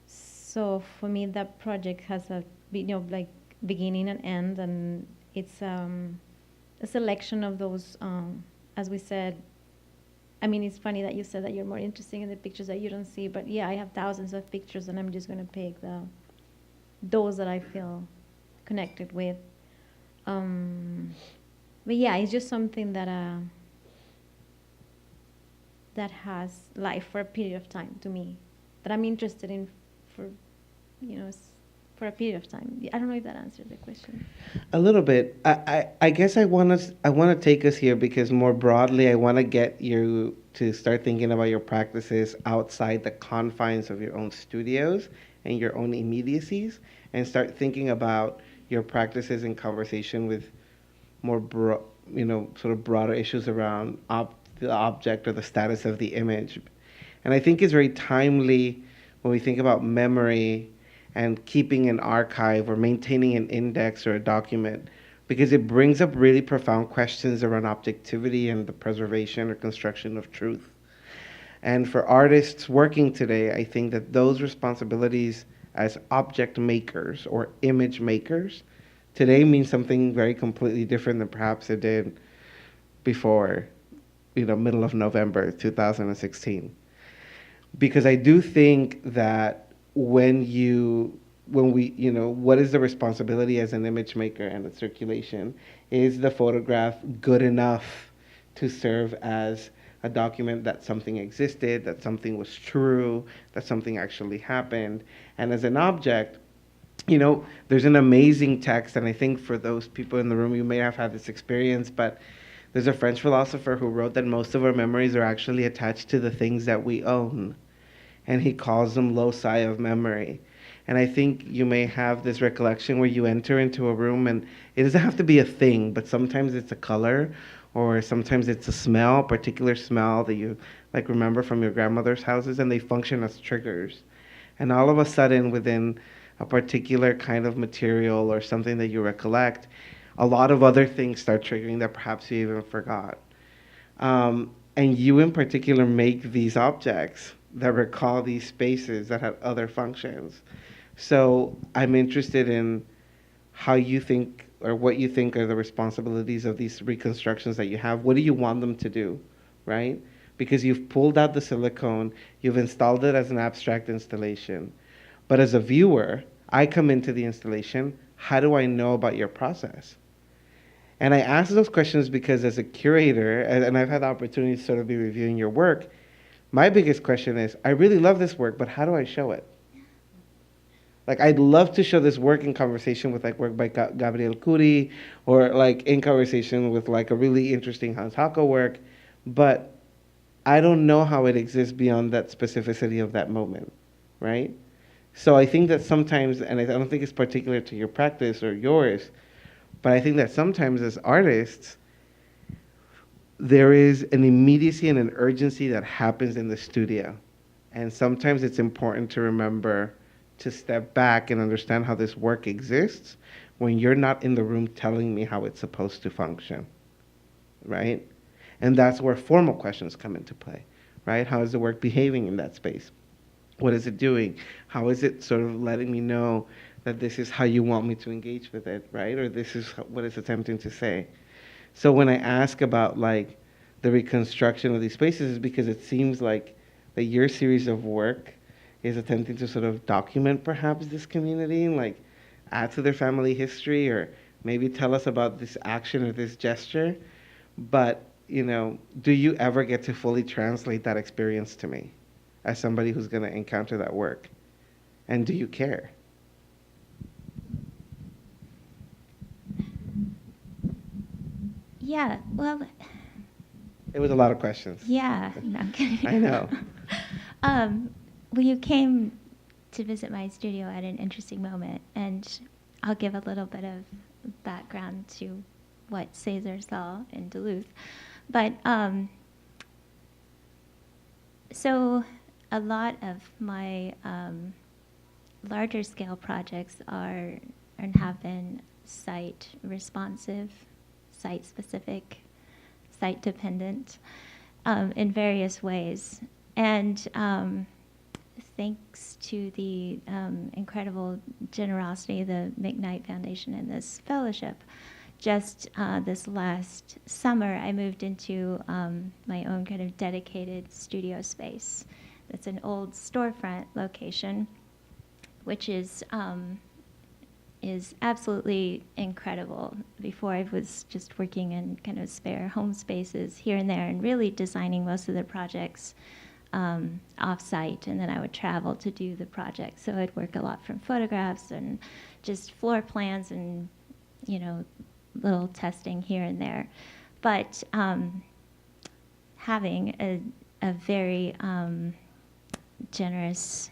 So for me, that project has a like beginning and end, and it's a selection of those. As we said, it's funny that you said that you're more interested in the pictures that you don't see, but yeah, I have thousands of pictures, and I'm just going to pick those that I feel connected with. But yeah, it's just something that that has life for a period of time to me, that I'm interested in for, for a period of time. I don't know if that answers the question. A little bit. I guess I want to take us here because more broadly, I want to get you to start thinking about your practices outside the confines of your own studios and your own immediacies, and start thinking about your practices in conversation with more sort of broader issues around the object or the status of the image. And I think it's very timely when we think about memory and keeping an archive or maintaining an index or a document, because it brings up really profound questions around objectivity and the preservation or construction of truth. And for artists working today, I think that those responsibilities as object makers or image makers today means something very completely different than perhaps it did before, middle of November 2016. Because I do think that when we, what is the responsibility as an image maker and the circulation? Is the photograph good enough to serve as a document that something existed, that something was true, that something actually happened? And as an object, there's an amazing text, and I think for those people in the room, you may have had this experience, but there's a French philosopher who wrote that most of our memories are actually attached to the things that we own, and he calls them loci of memory. And I think you may have this recollection where you enter into a room, and it doesn't have to be a thing, but sometimes it's a color, or sometimes it's a smell, a particular smell that you like remember from your grandmother's houses, and they function as triggers. And all of a sudden, within a particular kind of material or something that you recollect, a lot of other things start triggering that perhaps you even forgot. And you in particular make these objects that recall these spaces that have other functions. So I'm interested in how you think, or what you think are the responsibilities of these reconstructions that you have. What do you want them to do, right? Because you've pulled out the silicone, you've installed it as an abstract installation. But as a viewer, I come into the installation, how do I know about your process? And I ask those questions because as a curator, and I've had the opportunity to sort of be reviewing your work, my biggest question is, I really love this work, but how do I show it? Like, I'd love to show this work in conversation with like work by Gabriel Curi, or like in conversation with like a really interesting Hans Hackel work, but I don't know how it exists beyond that specificity of that moment, right? So I think that sometimes, and I don't think it's particular to your practice or yours, but I think that sometimes as artists, there is an immediacy and an urgency that happens in the studio. And sometimes it's important to remember to step back and understand how this work exists when you're not in the room telling me how it's supposed to function, right? And that's where formal questions come into play, right? How is the work behaving in that space? What is it doing? How is it sort of letting me know that this is how you want me to engage with it, right? Or this is what it's attempting to say. So when I ask about like the reconstruction of these spaces, is because it seems like that your series of work is attempting to sort of document perhaps this community and like add to their family history, or maybe tell us about this action or this gesture. But, do you ever get to fully translate that experience to me as somebody who's going to encounter that work? And do you care? Yeah, well, It was a lot of questions. yeah, no, I'm kidding. I know. Well, you came to visit my studio at an interesting moment, and I'll give a little bit of background to what Cesar saw in Duluth. But so a lot of my larger scale projects are and have been site responsive, site specific, site dependent in various ways. And thanks to the incredible generosity of the McKnight Foundation and this fellowship, just this last summer, I moved into my own kind of dedicated studio space. It's an old storefront location, which is is absolutely incredible. Before, I was just working in kind of spare home spaces here and there and really designing most of the projects off-site, and then I would travel to do the project. So I'd work a lot from photographs and just floor plans and, you know, little testing here and there. But having a very generous,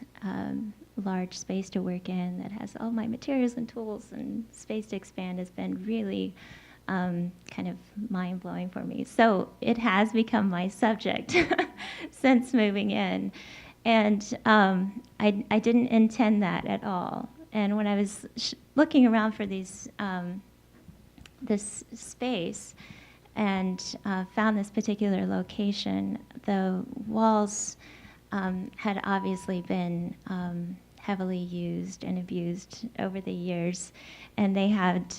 large space to work in that has all my materials and tools and space to expand has been really kind of mind-blowing for me. So it has become my subject since moving in. And I didn't intend that at all. And when I was looking around for these, this space and found this particular location, the walls had obviously been heavily used and abused over the years, and they had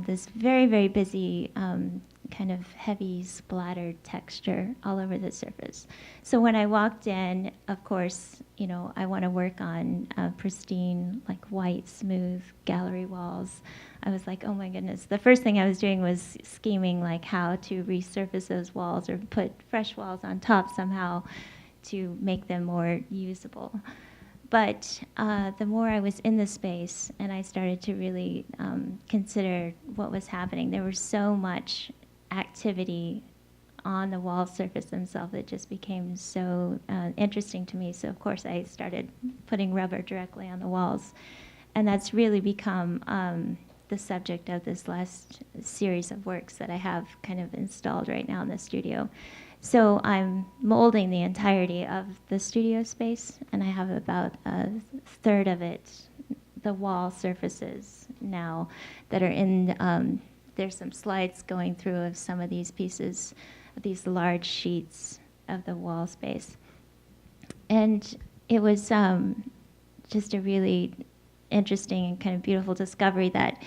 this very, very busy kind of heavy splattered texture all over the surface. So when I walked in, of course, you know, I want to work on pristine, like white, smooth gallery walls. I was like, oh my goodness. The first thing I was doing was scheming like how to resurface those walls or put fresh walls on top somehow to make them more usable. But the more I was in the space and I started to really consider what was happening, there was so much activity on the wall surface themselves that just became so interesting to me. So of course I started putting rubber directly on the walls. And that's really become the subject of this last series of works that I have kind of installed right now in the studio. So I'm molding the entirety of the studio space, and I have about a third of it, the wall surfaces now, that are in, there's some slides going through of some of these pieces, of these large sheets of the wall space. And it was just a really interesting and kind of beautiful discovery that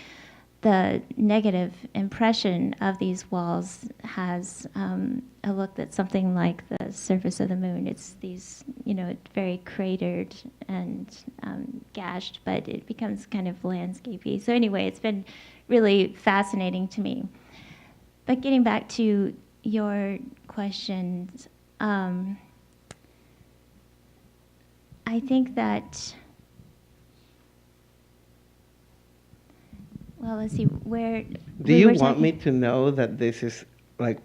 the negative impression of these walls has a look that's something like the surface of the moon. It's these, you know, very cratered and gashed, but it becomes kind of landscapey. So anyway, it's been really fascinating to me. But getting back to your questions, I think that, well, let's see, where... Do you want me to know that this is, like,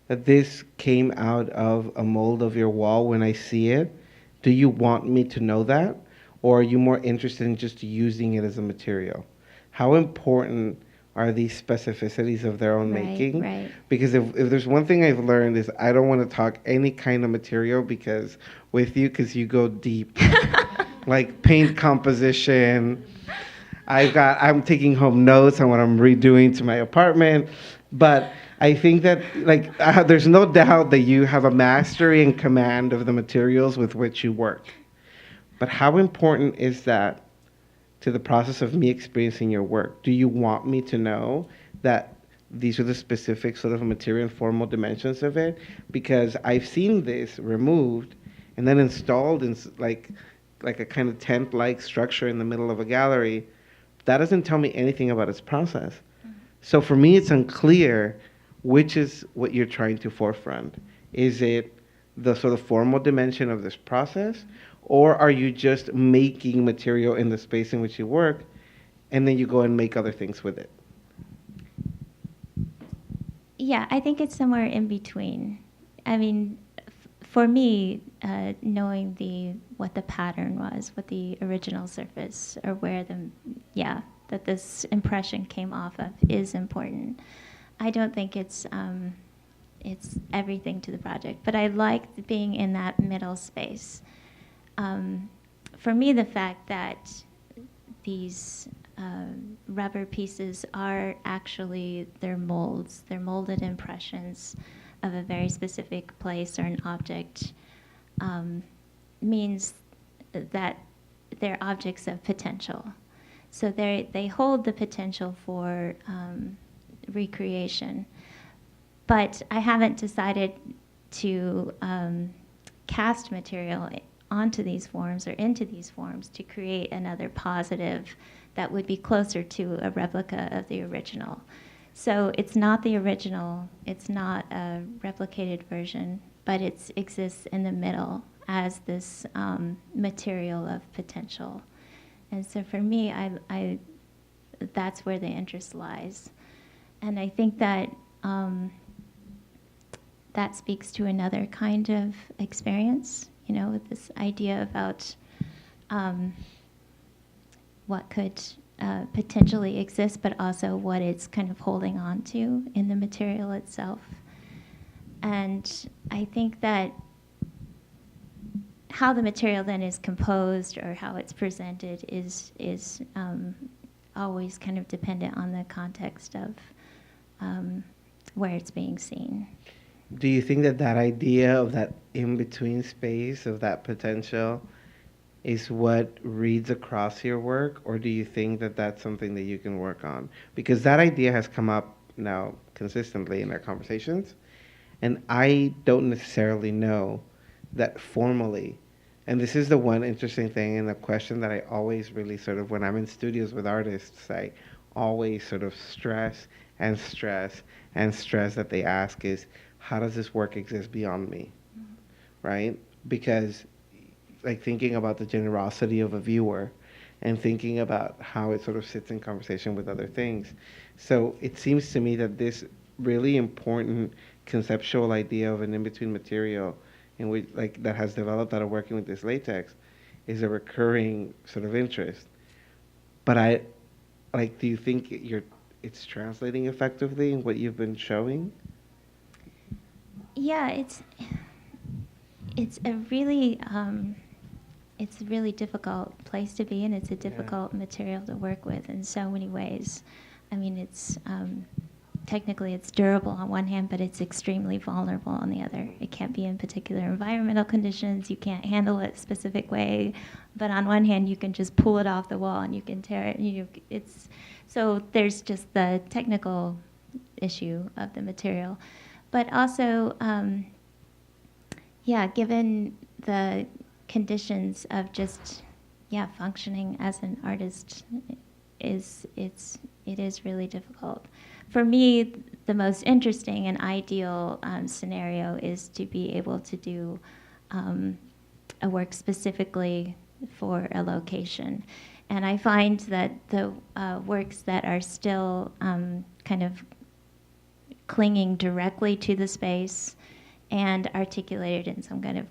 that this came out of a mold of your wall when I see it? Do you want me to know that? Or are you more interested in just using it as a material? How important are these specificities of their own making? Right. Because if there's one thing I've learned is I don't want to talk any kind of material because you go deep. Like paint composition. I'm taking home notes on what I'm redoing to my apartment, but I think that there's no doubt that you have a mastery and command of the materials with which you work. But how important is that to the process of me experiencing your work? Do you want me to know that these are the specific sort of material and formal dimensions of it? Because I've seen this removed and then installed in like a kind of tent-like structure in the middle of a gallery. That doesn't tell me anything about its process. So for me, it's unclear which is what you're trying to forefront. Is it the sort of formal dimension of this process, or are you just making material in the space in which you work, and then you go and make other things with it? Yeah, I think it's somewhere in between. I mean, for me, knowing what the pattern was, what the original surface, or where that this impression came off of is important. I don't think it's everything to the project, but I like being in that middle space. For me, the fact that these rubber pieces are actually their molds, they're molded impressions of a very specific place or an object, means that they're objects of potential. So they hold the potential for recreation. But I haven't decided to cast material onto these forms or into these forms to create another positive that would be closer to a replica of the original. So it's not the original, it's not a replicated version, but it exists in the middle as this material of potential. And so for me, that's where the interest lies. And I think that that speaks to another kind of experience, with this idea about what could potentially exist, but also what it's kind of holding on to in the material itself. And I think that how the material then is composed or how it's presented is always kind of dependent on the context of where it's being seen. Do you think that that idea of that in-between space, of that potential, is what reads across your work, or do you think that that's something that you can work on? Because that idea has come up now consistently in our conversations, and I don't necessarily know that formally. And this is the one interesting thing and the question that I always really sort of, when I'm in studios with artists, I always sort of stress and stress and stress that they ask is, how does this work exist beyond me? Mm-hmm. Right? Because like thinking about the generosity of a viewer and thinking about how it sort of sits in conversation with other things. So it seems to me that this really important conceptual idea of an in-between material in which, like, that has developed out of working with this latex is a recurring sort of interest. But do you think it's translating effectively in what you've been showing? Yeah, it's a really difficult place to be, and it's a difficult material to work with in so many ways. I mean, it's technically it's durable on one hand, but it's extremely vulnerable on the other. It can't be in particular environmental conditions. You can't handle it a specific way. But on one hand, you can just pull it off the wall and you can tear it. So there's just the technical issue of the material. But also, given the conditions of just, functioning as an artist, it is really difficult. For me, the most interesting and ideal scenario is to be able to do a work specifically for a location. And I find that the works that are still kind of clinging directly to the space and articulated in some kind of,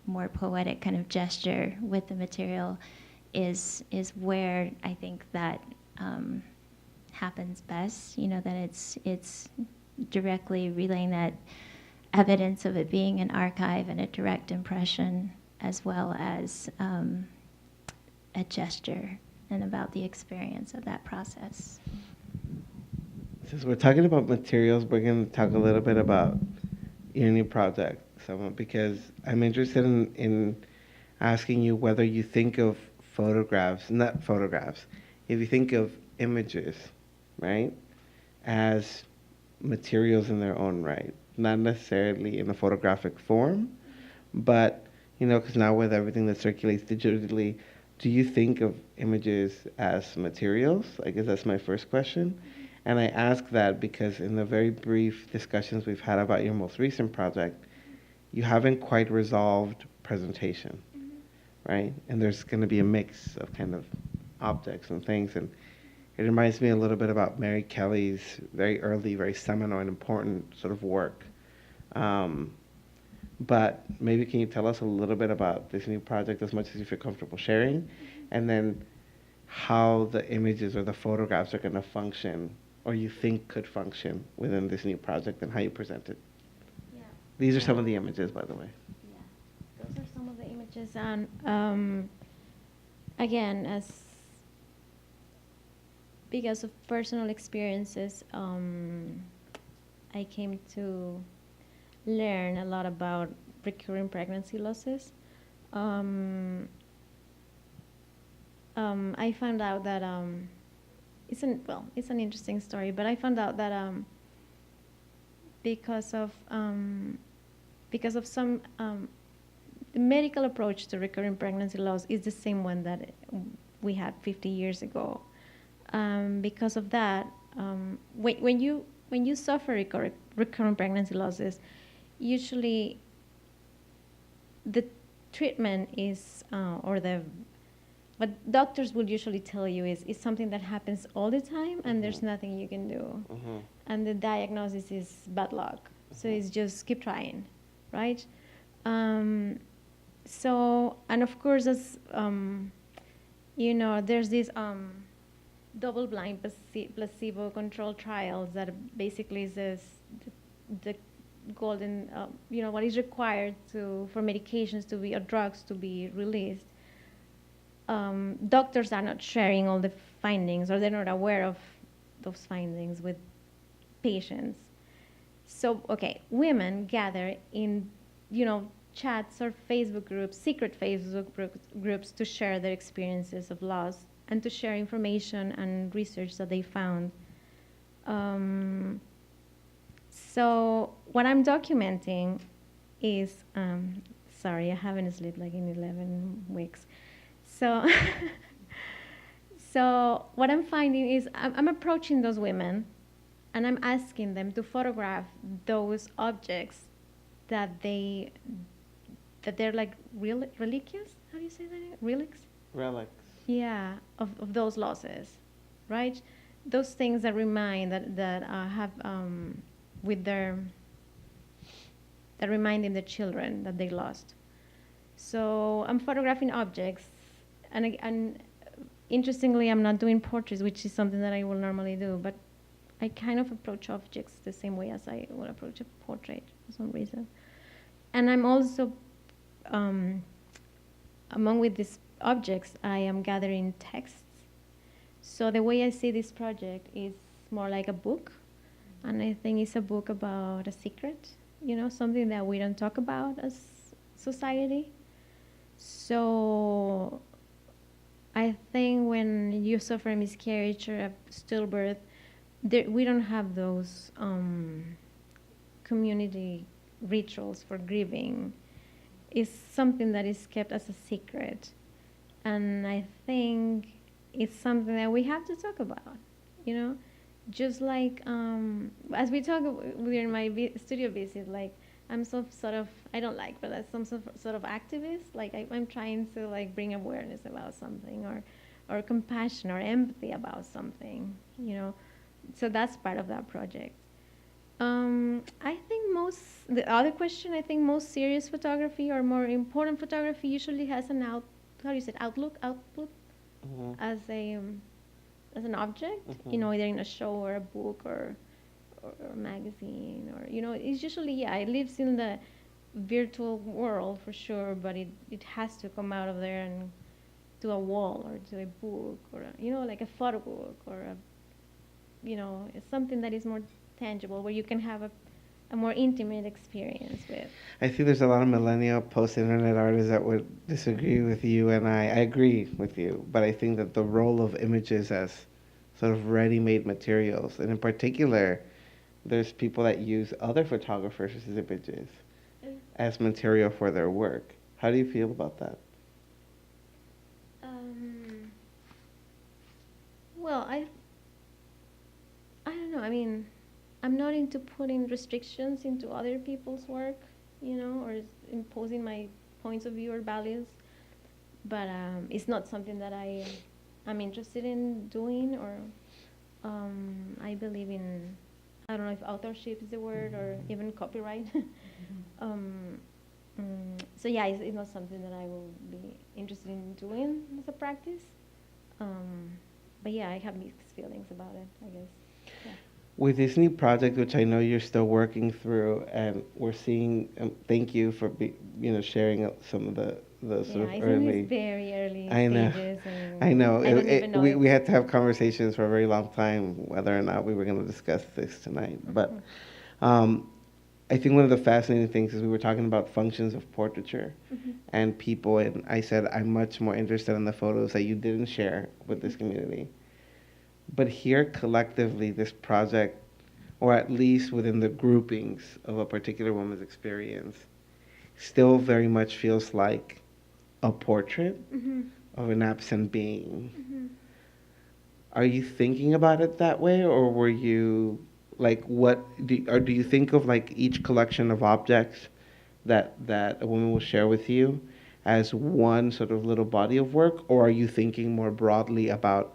more poetic kind of gesture with the material is where I think that happens best. That it's directly relaying that evidence of it being an archive and a direct impression, as well as a gesture and about the experience of that process. Since we're talking about materials, we're going to talk a little bit about your new project, because I'm interested in asking you whether you think of not photographs, if you think of images, right, as materials in their own right, not necessarily in a photographic form, but, because now with everything that circulates digitally, do you think of images as materials? I guess that's my first question. And I ask that because in the very brief discussions we've had about your most recent project, you haven't quite resolved presentation, right? And there's going to be a mix of kind of objects and things. And it reminds me a little bit about Mary Kelly's very early, very seminal and important sort of work. But maybe can you tell us a little bit about this new project as much as you feel comfortable sharing? And then how the images or the photographs are going to function, or you think could function within this new project, and how you present it. Yeah. These are some of the images, by the way. Yeah, those are some of the images. And again, because of personal experiences, I came to learn a lot about recurring pregnancy losses. I found out that it's an interesting story, but I found out that because of some the medical approach to recurring pregnancy loss is the same one that we had 50 years ago. Because of that, when you suffer recurrent pregnancy losses, usually the treatment is, what doctors will usually tell you is something that happens all the time, and there's nothing you can do. And the diagnosis is bad luck. So it's just keep trying, right? So, and of course, as there's these double-blind placebo-controlled trials that basically says the golden, what is required for medications to be, or drugs to be released. Doctors are not sharing all the findings, or they're not aware of those findings with patients. So, okay, women gather in, chats or Facebook groups, secret Facebook groups, to share their experiences of loss and to share information and research that they found. So what I'm documenting is, sorry, I haven't slept like in 11 weeks. So, so what I'm finding is I'm approaching those women, and I'm asking them to photograph those objects that they're like religious. How do you say that? Relics. Yeah, of those losses, right? Those things that remind that have that remind them the children that they lost. So I'm photographing objects, and interestingly, I'm not doing portraits, which is something that I will normally do, but I kind of approach objects the same way as I would approach a portrait for some reason. And I'm also, among with these objects, I am gathering texts. So the way I see this project is more like a book, and I think it's a book about a secret, something that we don't talk about as society. So I think when you suffer a miscarriage or a stillbirth, we don't have those community rituals for grieving. It's something that is kept as a secret. And I think it's something that we have to talk about, just like as we talk during my studio visit, like I'm some sort of, I don't like, but as some sort of activist, like I'm trying to like bring awareness about something, or compassion or empathy about something, so that's part of that project. I think the other question, I think most serious photography or more important photography usually has an outlook as an object, either in a show or a book or a magazine, or it's usually, it lives in the virtual world for sure, but it has to come out of there and to a wall or to a book, or like a photo book, or it's something that is more tangible, where you can have a more intimate experience with. I think there's a lot of millennial post-internet artists that would disagree with you, and I agree with you, but I think that the role of images as sort of ready-made materials, and in particular, there's people that use other photographers' images as material for their work. How do you feel about that? Well, I don't know. I mean, I'm not into putting restrictions into other people's work, or imposing my points of view or values. But it's not something that I'm interested in doing, or I believe in, I don't know if authorship is the word, or even copyright. So yeah, it's not something that I will be interested in doing as a practice. But yeah, I have mixed feelings about it, I guess. Yeah. With this new project, which I know you're still working through, and we're seeing, thank you for sharing some of the sort of early. It's very early I know. stages. I know. I don't even know we had to have conversations for a very long time whether or not we were going to discuss this tonight. But I think one of the fascinating things is we were talking about functions of portraiture and people, and I said I'm much more interested in the photos that you didn't share with this community. But here, collectively, this project, or at least within the groupings of a particular woman's experience, still very much feels like a portrait of an absent being. Mm-hmm. Are you thinking about it that way, or were you like do you think of like each collection of objects that a woman will share with you as one sort of little body of work, or are you thinking more broadly about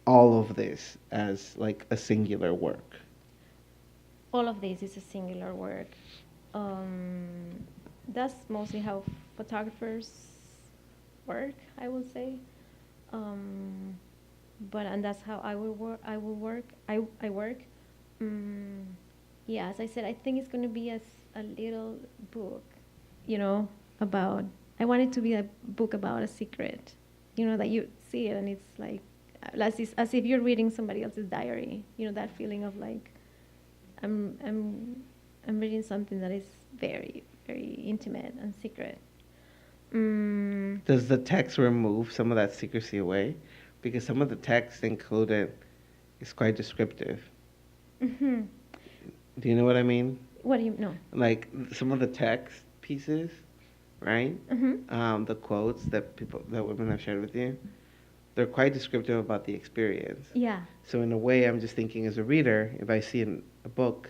all of this as like a singular work? All of this is a singular work. That's mostly how photographers work, I will say. Um, and that's how I will work. I work. Mm, yeah, as I said, I think it's going to be a little book, you know, about. I want it to be a book about a secret, that you see it and it's like, as if you're reading somebody else's diary. That feeling of like, I'm I'm I'm reading something that is very very intimate and secret. Mm, Does the text remove some of that secrecy away? Because some of the text included is quite descriptive. hmm Do you know what I mean? What do you know? Like some of the text pieces, right? Mm-hmm. The quotes that women have shared with you, they're quite descriptive about the experience. Yeah. So in a way, I'm just thinking as a reader, if I see a book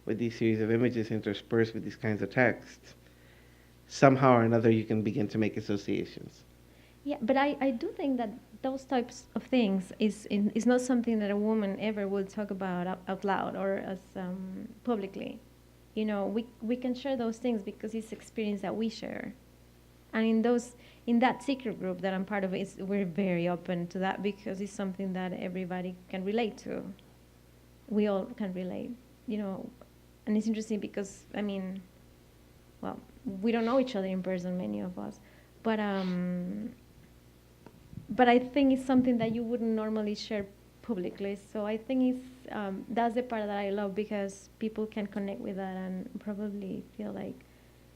with these series of images interspersed with these kinds of texts, somehow or another you can begin to make associations. Yeah, but I do think that those types of things is not something that a woman ever would talk about out loud or as publicly. We can share those things because it's experience that we share, and in that secret group that I'm part of, we're very open to that because it's something that everybody can relate to. We all can relate, and it's interesting because well, we don't know each other in person, many of us, but I think it's something that you wouldn't normally share publicly. So I think that's the part that I love because people can connect with that and probably feel like,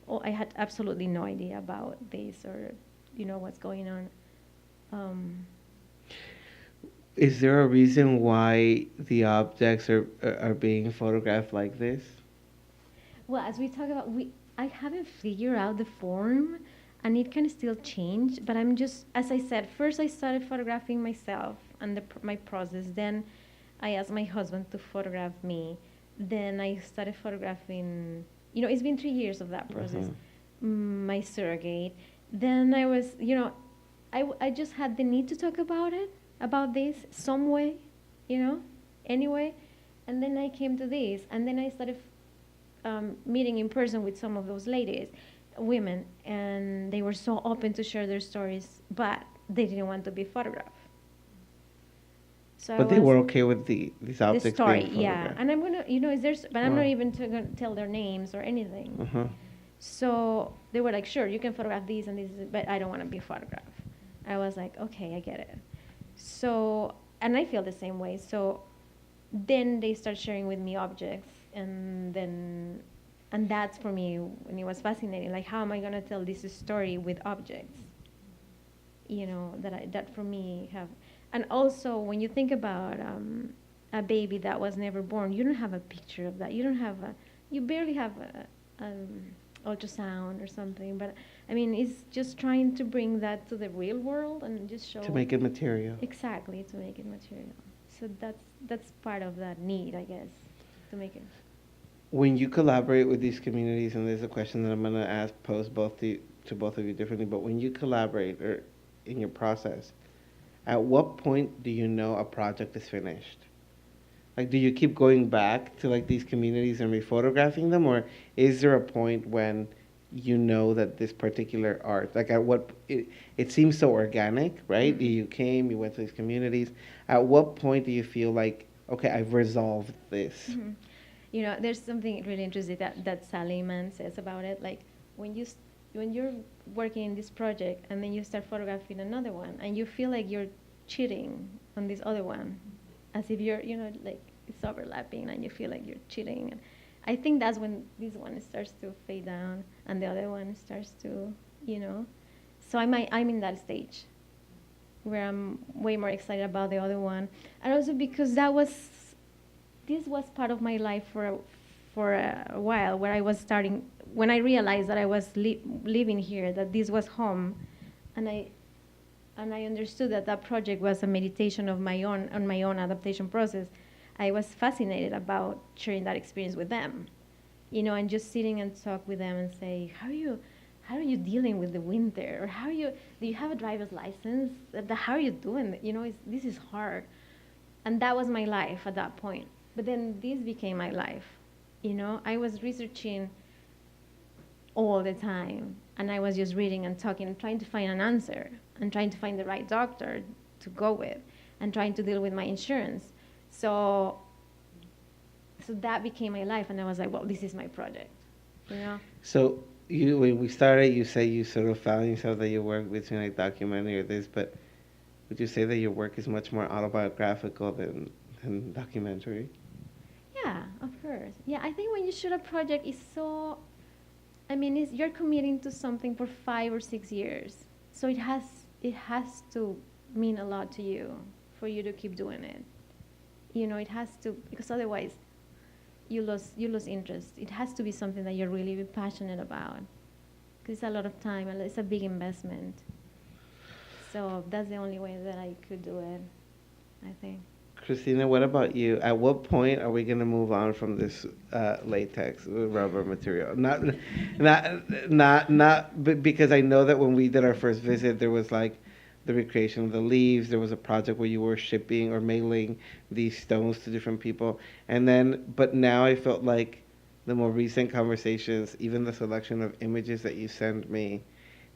oh, I had absolutely no idea about this or, what's going on. Is there a reason why the objects are being photographed like this? Well, as we talk about, I haven't figured out the form, and it can still change. But I'm just, as I said, first I started photographing myself and my process. Then I asked my husband to photograph me. Then I started photographing. It's been 3 years of that process. My surrogate. Then I was, I just had the need to talk about this some way, anyway. And then I came to this, and then I started meeting in person with some of those women, and they were so open to share their stories, but they didn't want to be photographed. So But they were okay with these objects the story, being photographed. yeah. And I'm gonna, but I'm Wow. not even gonna tell their names or anything. Uh-huh. So they were like, sure, you can photograph these and these, but I don't want to be photographed. I was like, okay, I get it. So, and I feel the same way. So then they start sharing with me objects, and that's for me when it was fascinating. Like, how am I gonna tell this story with objects? That for me have, and also when you think about a baby that was never born, you don't have a picture of that. You barely have a ultrasound or something. But it's just trying to bring that to the real world and just show To make it material. exactly to make it material. So that's part of that need, I guess, to make it. When you collaborate with these communities, and there's a question that I'm going to pose to both of you differently, but when you collaborate or in your process, at what point do you know a project is finished? Like, do you keep going back to like these communities and rephotographing them, or is there a point when you know that this particular art, like at what, it seems so organic, right? Mm-hmm. You came, you went to these communities. At what point do you feel like, okay, I've resolved this? Mm-hmm. There's something really interesting that Sally Mann says about it. Like when you're working in this project and then you start photographing another one and you feel like you're cheating on this other one, as if you're, like it's overlapping and you feel like you're cheating. And I think that's when this one starts to fade down and the other one starts to, So I'm in that stage where I'm way more excited about the other one, and also because this was part of my life for a while, where I was starting, when I realized that I was living here, that this was home, and and I understood that that project was a meditation of my own on my own adaptation process, I was fascinated about sharing that experience with them, and just sitting and talk with them and say, how are you dealing with the winter, or do you have a driver's license? How are you doing it? This is hard, and that was my life at that point. But then this became my life. I was researching all the time, and I was just reading and talking and trying to find an answer and trying to find the right doctor to go with and trying to deal with my insurance. So that became my life, and I was like, well, this is my project. So when we started, you say you sort of found yourself that you work between like documentary or this, but would you say that your work is much more autobiographical than documentary? Yeah, of course. Yeah, I think when you shoot a project, you're committing to something for 5 or 6 years. So it has to mean a lot to you for you to keep doing it. It has to, because otherwise you lose interest. It has to be something that you're really passionate about, because it's a lot of time and it's a big investment. So that's the only way that I could do it, I think. Christina, what about you? At what point are we going to move on from this latex rubber material? Because I know that when we did our first visit, there was like the recreation of the leaves. There was a project where you were shipping or mailing these stones to different people. But now I felt like the more recent conversations, even the selection of images that you send me,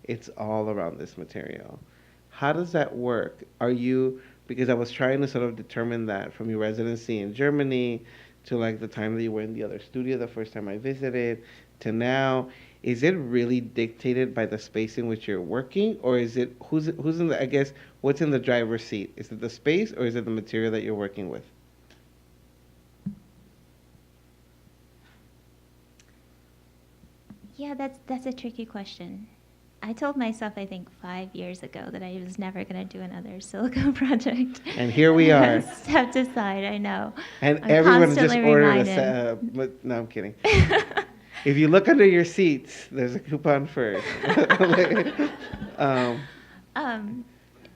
it's all around this material. How does that work? Because I was trying to sort of determine that from your residency in Germany to like the time that you were in the other studio the first time I visited to now. Is it really dictated by the space in which you're working, or is it who's in the, I guess, what's in the driver's seat? Is it the space, or is it the material that you're working with? Yeah, that's a tricky question. I told myself, I think 5 years ago, that I was never going to do another silicone project. And here we are. Step aside, I know. And I'm everyone just constantly ordered reminded. no, I'm kidding. If you look under your seats, there's a coupon first.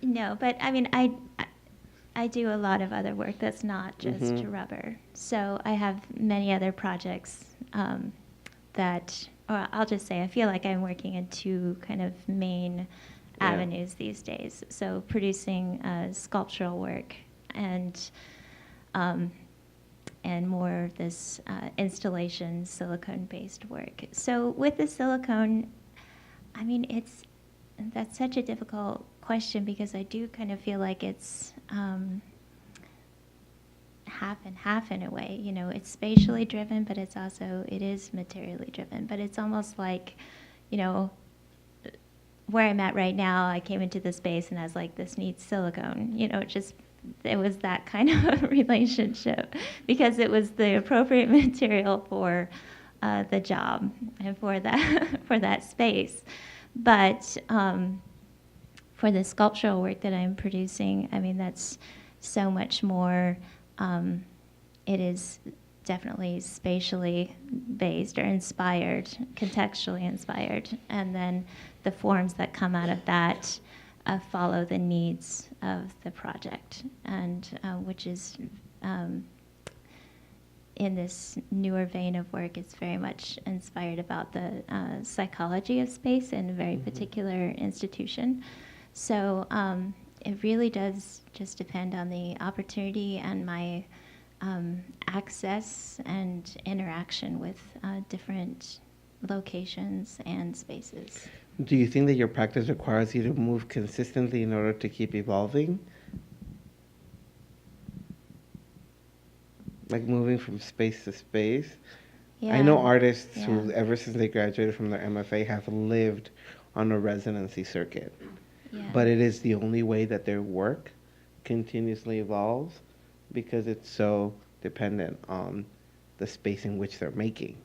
No, but I mean, I do a lot of other work that's not just rubber. So I have many other projects or I'll just say, I feel like I'm working in two kind of main avenues these days. So producing sculptural work and more of this installation silicone-based work. So with the silicone, I mean, that's such a difficult question, because I do kind of feel like it's half and half in a way. It's spatially driven, but it is materially driven. But it's almost like, where I'm at right now, I came into the space and I was like, this needs silicone. It was that kind of relationship, because it was the appropriate material for the job and for that space. But for the sculptural work that I'm producing, I mean, that's so much more. It is definitely spatially based or inspired, contextually inspired, and then the forms that come out of that follow the needs of the project, and which is in this newer vein of work, it's very much inspired about the psychology of space in a very particular institution. So it really does just depend on the opportunity and my access and interaction with different locations and spaces. Do you think that your practice requires you to move consistently in order to keep evolving? Like moving from space to space? Yeah. I know artists who, ever since they graduated from their MFA, have lived on a residency circuit. Yeah. But it is the only way that their work continuously evolves, because it's so dependent on the space in which they're making.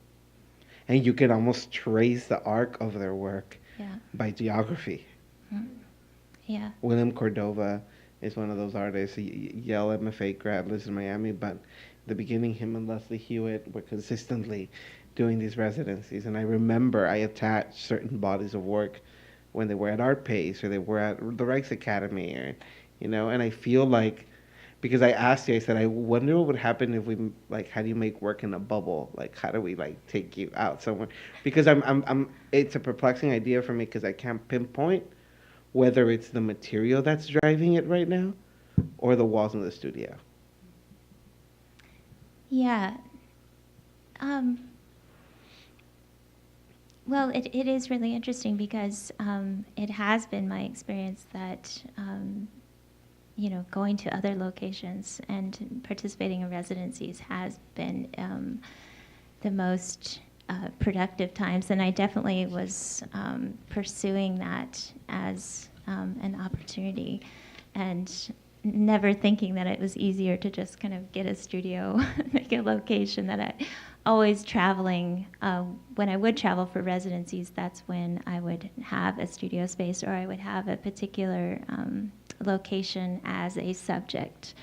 And you can almost trace the arc of their work by geography. Yeah. William Cordova is one of those artists. Yale MFA grad, lives in Miami, but at the beginning, him and Leslie Hewitt were consistently doing these residencies. And I remember I attached certain bodies of work when they were at Art Pace or they were at the Rex Academy, or, and I feel like, because I asked you, I said, I wonder what would happen if we like had you make work in a bubble. Like, how do we like take you out somewhere? Because it's a perplexing idea for me because I can't pinpoint whether it's the material that's driving it right now or the walls in the studio. Yeah. Well, it is really interesting because it has been my experience that, going to other locations and participating in residencies has been the most productive times. And I definitely was pursuing that as an opportunity and never thinking that it was easier to just kind of get a studio, make a location that I always traveling. When I would travel for residencies, that's when I would have a studio space or I would have a particular location as a subject.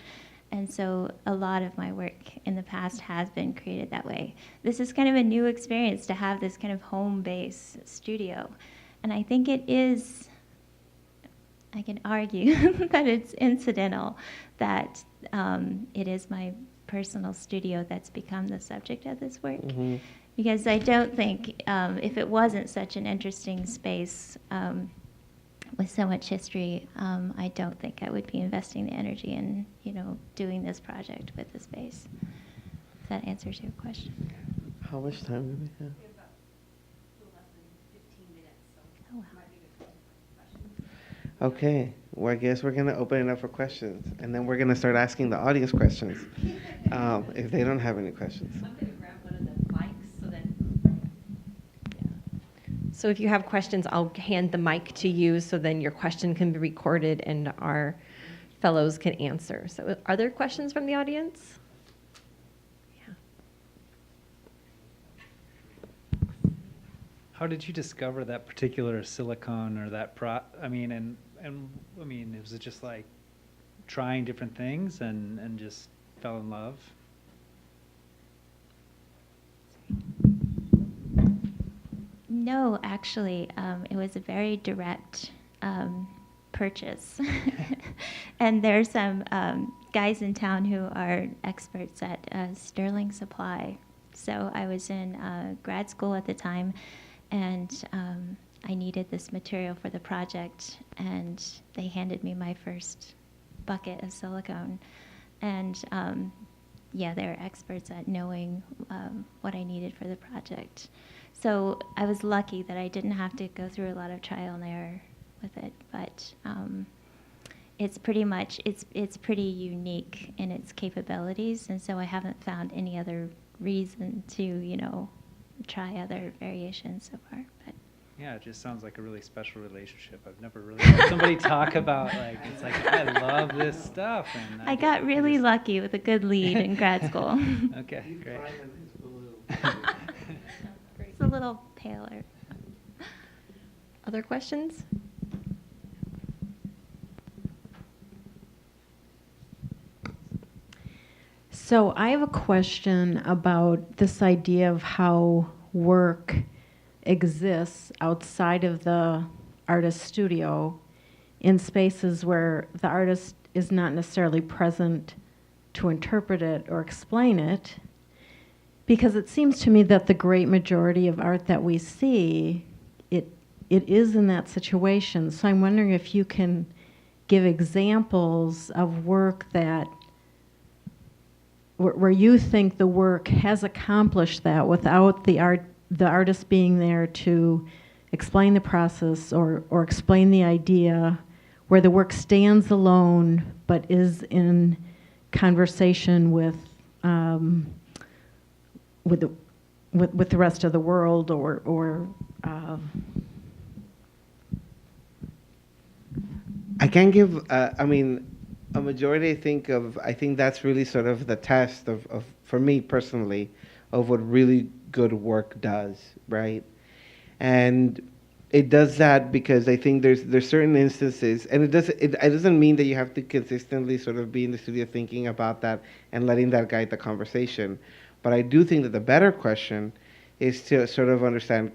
And so a lot of my work in the past has been created that way. This is kind of a new experience to have this kind of home base studio. And I think it is, I can argue that it's incidental that it is my personal studio that's become the subject of this work. Mm-hmm. Because I don't think if it wasn't such an interesting space with so much history, I don't think I would be investing the energy in, doing this project with the space. If that answers your question. How much time do we have? We have about a little less than 15 minutes, so Oh, wow. might be good for questions. Okay, well, I guess we're going to open it up for questions, and then we're going to start asking the audience questions if they don't have any questions. I'm going to grab one of the mics so that. So if you have questions, I'll hand the mic to you so then your question can be recorded and our fellows can answer. So are there questions from the audience? Yeah. How did you discover that particular silicone or that was it just like trying different things and just fell in love? No, actually, it was a very direct purchase. And there's some guys in town who are experts at Sterling Supply. So I was in grad school at the time, and I needed this material for the project, and they handed me my first bucket of silicone. And they're experts at knowing what I needed for the project. So I was lucky that I didn't have to go through a lot of trial and error with it, but it's pretty unique in its capabilities, and so I haven't found any other reason to, try other variations so far. But Yeah, it just sounds like a really special relationship. I've never really heard somebody talk about it's like, I love this stuff. And I got really lucky with a good lead in grad school. Okay, great. It's a little paler. Other questions? So I have a question about this idea of how work exists outside of the artist studio in spaces where the artist is not necessarily present to interpret it or explain it. Because it seems to me that the great majority of art that we see, it is in that situation. So I'm wondering if you can give examples of work that where you think the work has accomplished that without the artist being there to explain the process or explain the idea, where the work stands alone but is in conversation with the rest of the world, or I can give, a majority, I think that's really sort of the test of for me personally, of what really good work does, right? And it does that because I think there's certain instances, and it doesn't mean that you have to consistently sort of be in the studio thinking about that and letting that guide the conversation. But I do think that the better question is to sort of understand,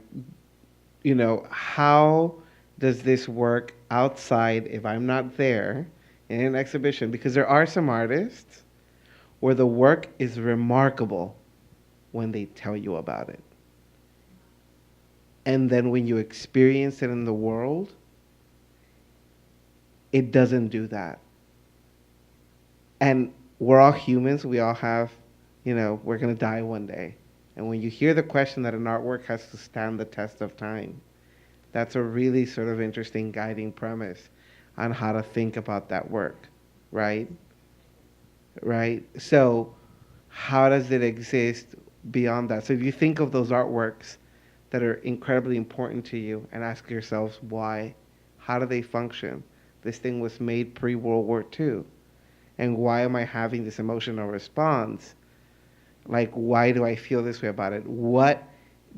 how does this work outside if I'm not there in an exhibition? Because there are some artists where the work is remarkable when they tell you about it. And then when you experience it in the world, it doesn't do that. And we're all humans. We all have, we're going to die one day. And when you hear the question that an artwork has to stand the test of time, that's a really sort of interesting guiding premise on how to think about that work, right? Right? So how does it exist beyond that? So if you think of those artworks that are incredibly important to you and ask yourselves why, how do they function? This thing was made pre-World War II. And why am I having this emotional response? Like, why do I feel this way about it? What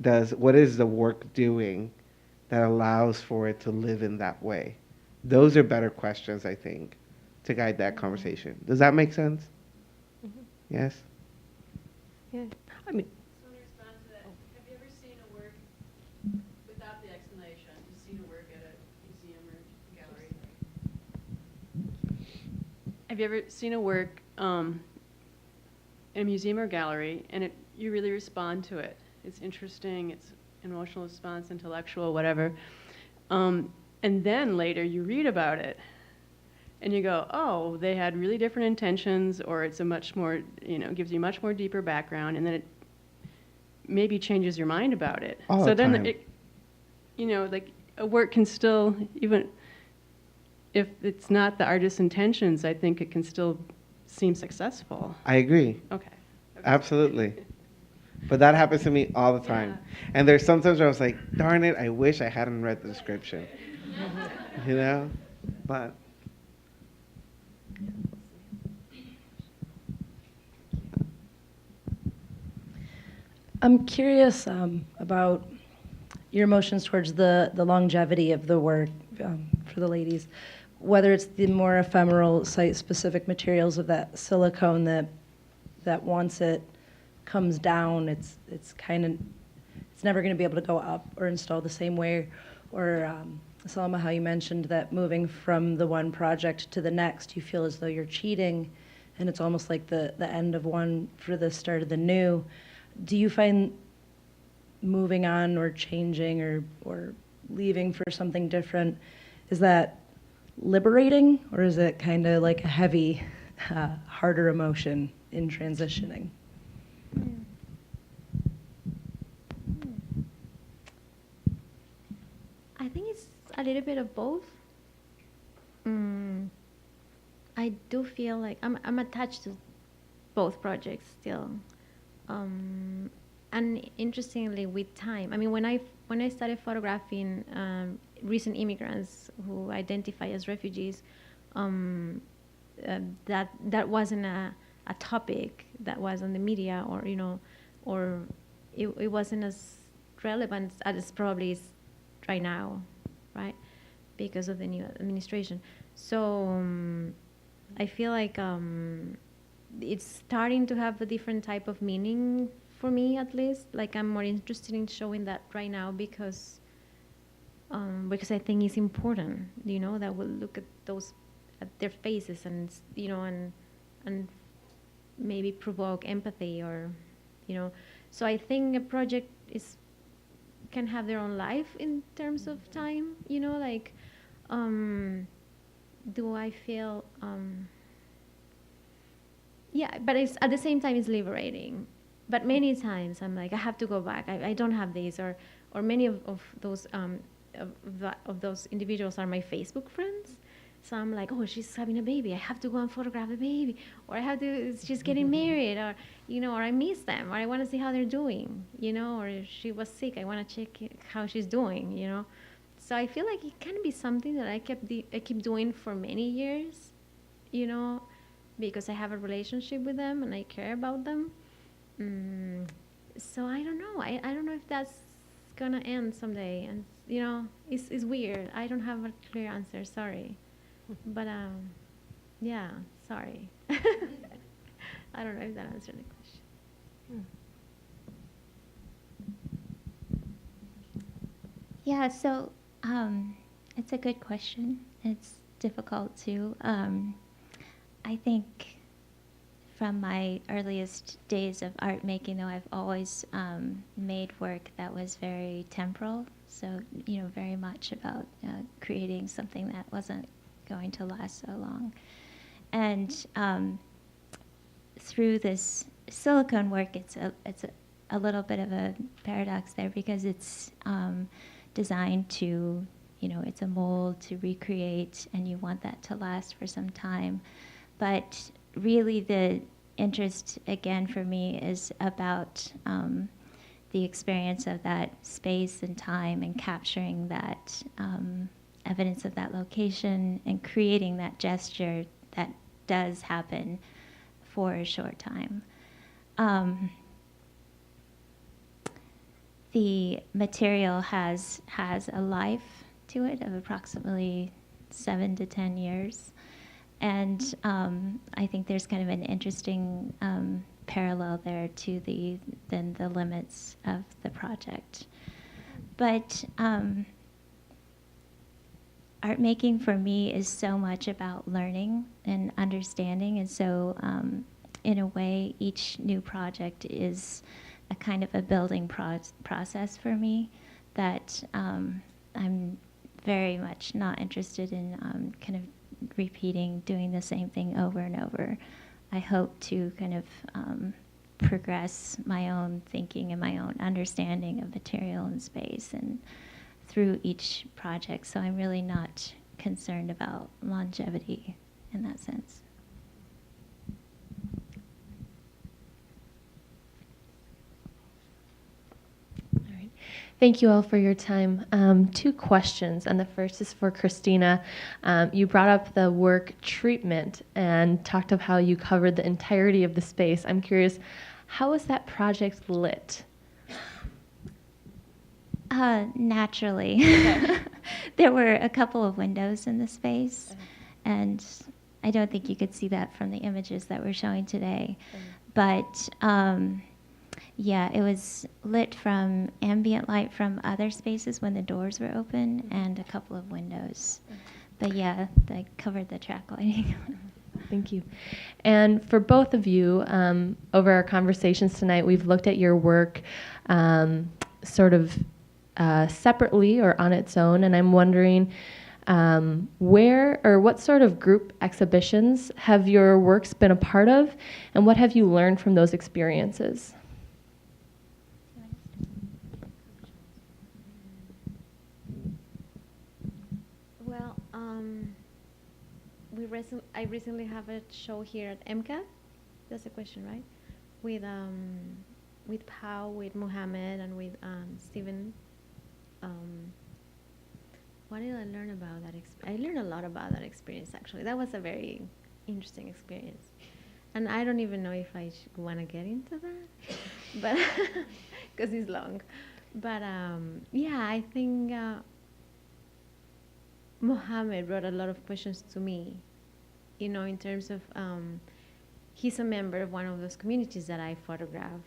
is the work doing that allows for it to live in that way? Those are better questions, I think, to guide that conversation. Does that make sense? Mm-hmm. Yes? Yeah. I mean, So in response to that, have you ever seen a work without the explanation? You've seen a work at a museum or gallery? Have you ever seen a work in a museum or gallery, and you really respond to it? It's interesting, it's emotional response, intellectual, whatever. And then later you read about it, and you go, oh, they had really different intentions, or it's a much more, gives you much more deeper background, and then it maybe changes your mind about it. All so the then, time. Like a work can still, even if it's not the artist's intentions, I think it can still seem successful. I agree. Okay. Absolutely. But that happens to me all the time. Yeah. And there's sometimes where I was like, darn it, I wish I hadn't read the description. But I'm curious about your emotions towards the longevity of the work for the ladies, whether it's the more ephemeral site-specific materials of that silicone that once it comes down, it's never going to be able to go up or install the same way, or Salma, how you mentioned that moving from the one project to the next, you feel as though you're cheating, and it's almost like the end of one for the start of the new. Do you find moving on or changing or leaving for something different, is that liberating, or is it kind of like a heavy, harder emotion in transitioning? I think it's a little bit of both. I do feel like I'm attached to both projects still. And interestingly, with time, I mean, when I started photographing recent immigrants who identify as refugees, that wasn't a topic that was on the media, or it wasn't as relevant as it probably is right now, right? Because of the new administration. So I feel like it's starting to have a different type of meaning for me, at least. Like, I'm more interested in showing that right now because I think it's important, that we'll look at their faces and maybe provoke empathy, or so I think a project can have their own life in terms of time, like do I feel yeah, but it's at the same time it's liberating. But many times I'm like, I have to go back. I don't have these, or many of those individuals are my Facebook friends. So I'm like, oh, she's having a baby. I have to go and photograph the baby, or she's getting married, or or I miss them, or I want to see how they're doing, or if she was sick, I want to check how she's doing, So I feel like it can be something that I keep doing for many years, because I have a relationship with them and I care about them. So I don't know. I don't know if that's gonna end someday, and it's weird. I don't have a clear answer. Sorry, but yeah, sorry. I don't know if that answered the question. Yeah, so It's a good question. It's difficult to. I think from my earliest days of art making, though, I've always made work that was very temporal. So, very much about creating something that wasn't going to last so long. And through this silicone work, it's a little bit of a paradox there, because it's designed to, it's a mold to recreate, and you want that to last for some time. But really the interest, again, for me is about the experience of that space and time, and capturing that evidence of that location, and creating that gesture that does happen for a short time. The material has a life to it of approximately 7 to 10 years. And I think there's kind of an interesting parallel there to the limits of the project. But art making for me is so much about learning and understanding, and so in a way, each new project is a kind of a building process for me that I'm very much not interested in kind of repeating, doing the same thing over and over. I hope to kind of progress my own thinking and my own understanding of material and space, and through each project. So I'm really not concerned about longevity in that sense. Thank you all for your time. 2 questions, and the first is for Christina. You brought up the work treatment and talked of how you covered the entirety of the space. I'm curious, how was that project lit? Naturally. There were a couple of windows in the space, and I don't think you could see that from the images that we're showing today. But yeah, it was lit from ambient light from other spaces when the doors were open, and a couple of windows. But yeah, I covered the track lighting. Thank you. And for both of you, over our conversations tonight, we've looked at your work sort of separately or on its own, and I'm wondering where or what sort of group exhibitions have your works been a part of, and what have you learned from those experiences? Well, I recently have a show here at MCAD. That's the question, right? With Pau, with Mohammed, and with Steven. What did I learn about that? I learned a lot about that experience, actually. That was a very interesting experience. And I don't even know if I want to get into that, but because it's long. But yeah, I think Mohammed brought a lot of questions to me, in terms of, he's a member of one of those communities that I photograph,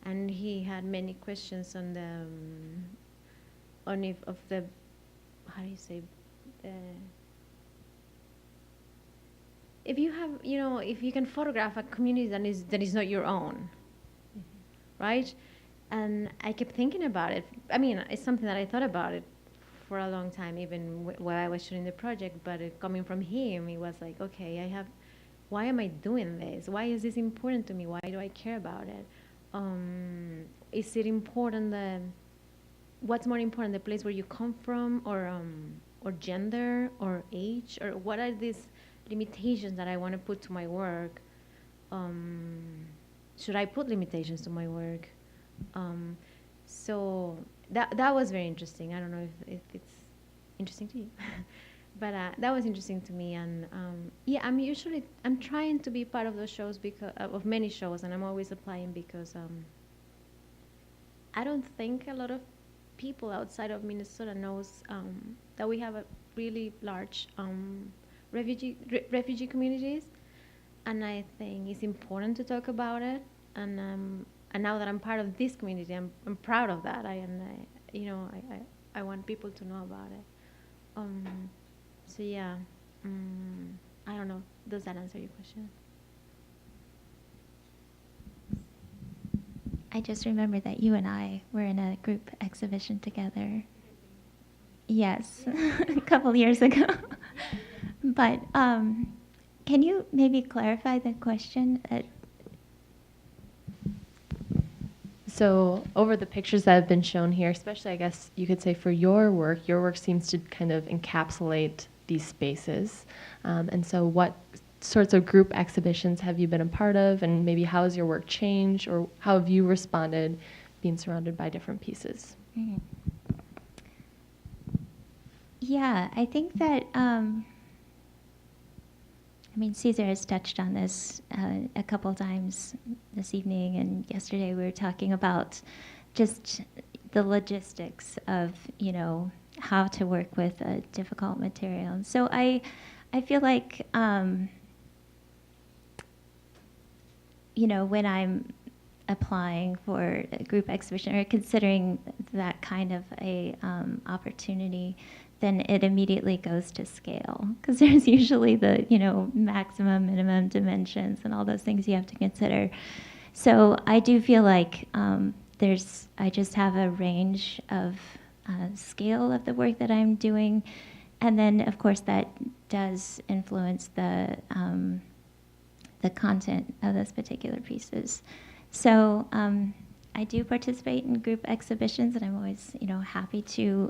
and he had many questions on the, how do you say, if you have, if you can photograph a community that is not your own, right? And I kept thinking about it. I mean, it's something that I thought about it for a long time, even while I was shooting the project, but coming from him, it was like, okay, why am I doing this? Why is this important to me? Why do I care about it? Is it important, what's more important, the place where you come from, or gender, or age, or what are these limitations that I want to put to my work? Should I put limitations to my work? So that was very interesting. I don't know if it's interesting to you, but that was interesting to me. And yeah, I'm trying to be part of those shows, because of many shows, and I'm always applying, because I don't think a lot of people outside of Minnesota knows that we have a really large refugee communities, and I think it's important to talk about it. And now that I'm part of this community, I'm proud of that. I want people to know about it. So yeah, I don't know. Does that answer your question? I just remember that you and I were in a group exhibition together. Yes, a couple years ago. But can you maybe clarify the question? So over the pictures that have been shown here, especially I guess you could say for your work seems to kind of encapsulate these spaces. And so what sorts of group exhibitions have you been a part of, and maybe how has your work changed, or how have you responded being surrounded by different pieces? Mhm. Yeah, I think that, Cesar has touched on this a couple times this evening, and yesterday we were talking about just the logistics of, how to work with a difficult material. And so I feel like, when I'm applying for a group exhibition or considering that kind of a opportunity, then it immediately goes to scale, because there's usually the maximum, minimum dimensions and all those things you have to consider. So I do feel like I just have a range of scale of the work that I'm doing, and then of course that does influence the content of those particular pieces. So I do participate in group exhibitions, and I'm always, happy to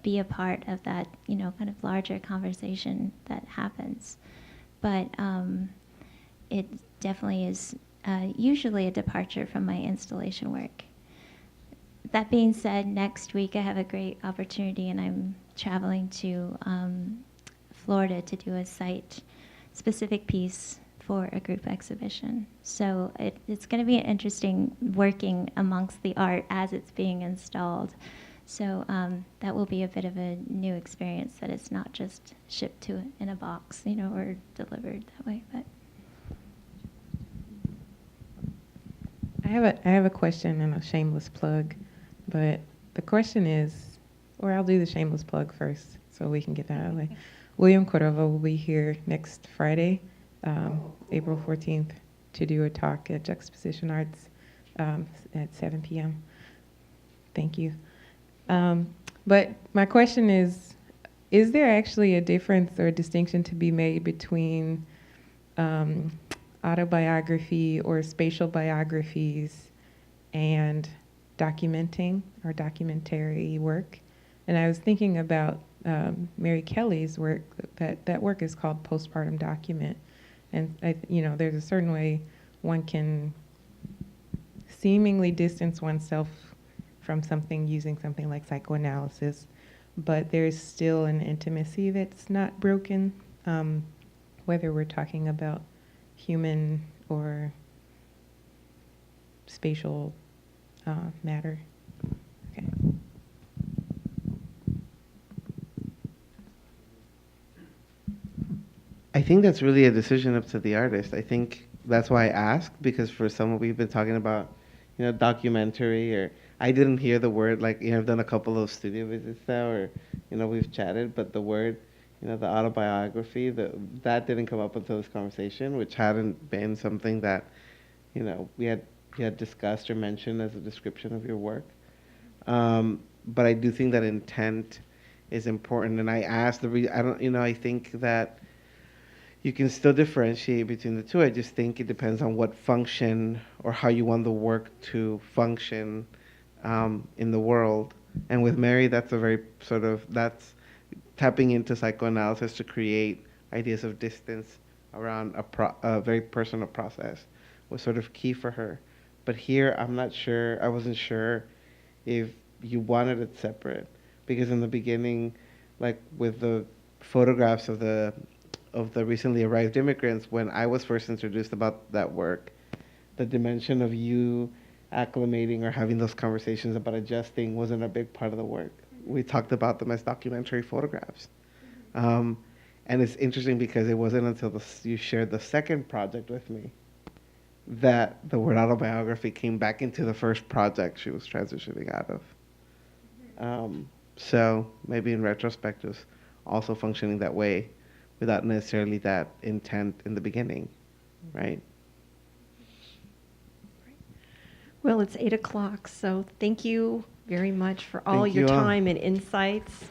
be a part of that, kind of larger conversation that happens. But it definitely is usually a departure from my installation work. That being said, next week I have a great opportunity, and I'm traveling to Florida to do a site-specific piece for a group exhibition. So it's going to be interesting working amongst the art as it's being installed. So that will be a bit of a new experience, that it's not just shipped in a box, or delivered that way. But I have a question and a shameless plug, but the question is, or I'll do the shameless plug first so we can get that out of the way. William Cordova will be here next Friday, April 14th, to do a talk at Juxtaposition Arts at 7 p.m. Thank you. But my question is there actually a difference or a distinction to be made between autobiography or spatial biographies and documenting or documentary work? And I was thinking about Mary Kelly's work. That work is called Postpartum Document. And there's a certain way one can seemingly distance oneself from something using something like psychoanalysis, but there's still an intimacy that's not broken, whether we're talking about human or spatial matter. Okay. I think that's really a decision up to the artist. I think that's why I asked, because for some we've been talking about, documentary, or I didn't hear the word, like, I've done a couple of studio visits now, or, we've chatted, but the word, the autobiography, that didn't come up until this conversation, which hadn't been something that, we had discussed or mentioned as a description of your work. But I do think that intent is important, and I asked I think that you can still differentiate between the two. I just think it depends on what function or how you want the work to function in the world. And with Mary, that's a very that's tapping into psychoanalysis to create ideas of distance around a very personal process was sort of key for her. But here, I wasn't sure if you wanted it separate, because in the beginning, like with the photographs of the recently arrived immigrants, when I was first introduced about that work, the dimension of you acclimating or having those conversations about adjusting wasn't a big part of the work. We talked about them as documentary photographs. And it's interesting because it wasn't until you shared the second project with me that the word autobiography came back into the first project she was transitioning out of. So maybe in retrospect, it was also functioning that way without necessarily that intent in the beginning, right? Well, it's 8 o'clock, so thank you very much for all Thank your you all. time and insights.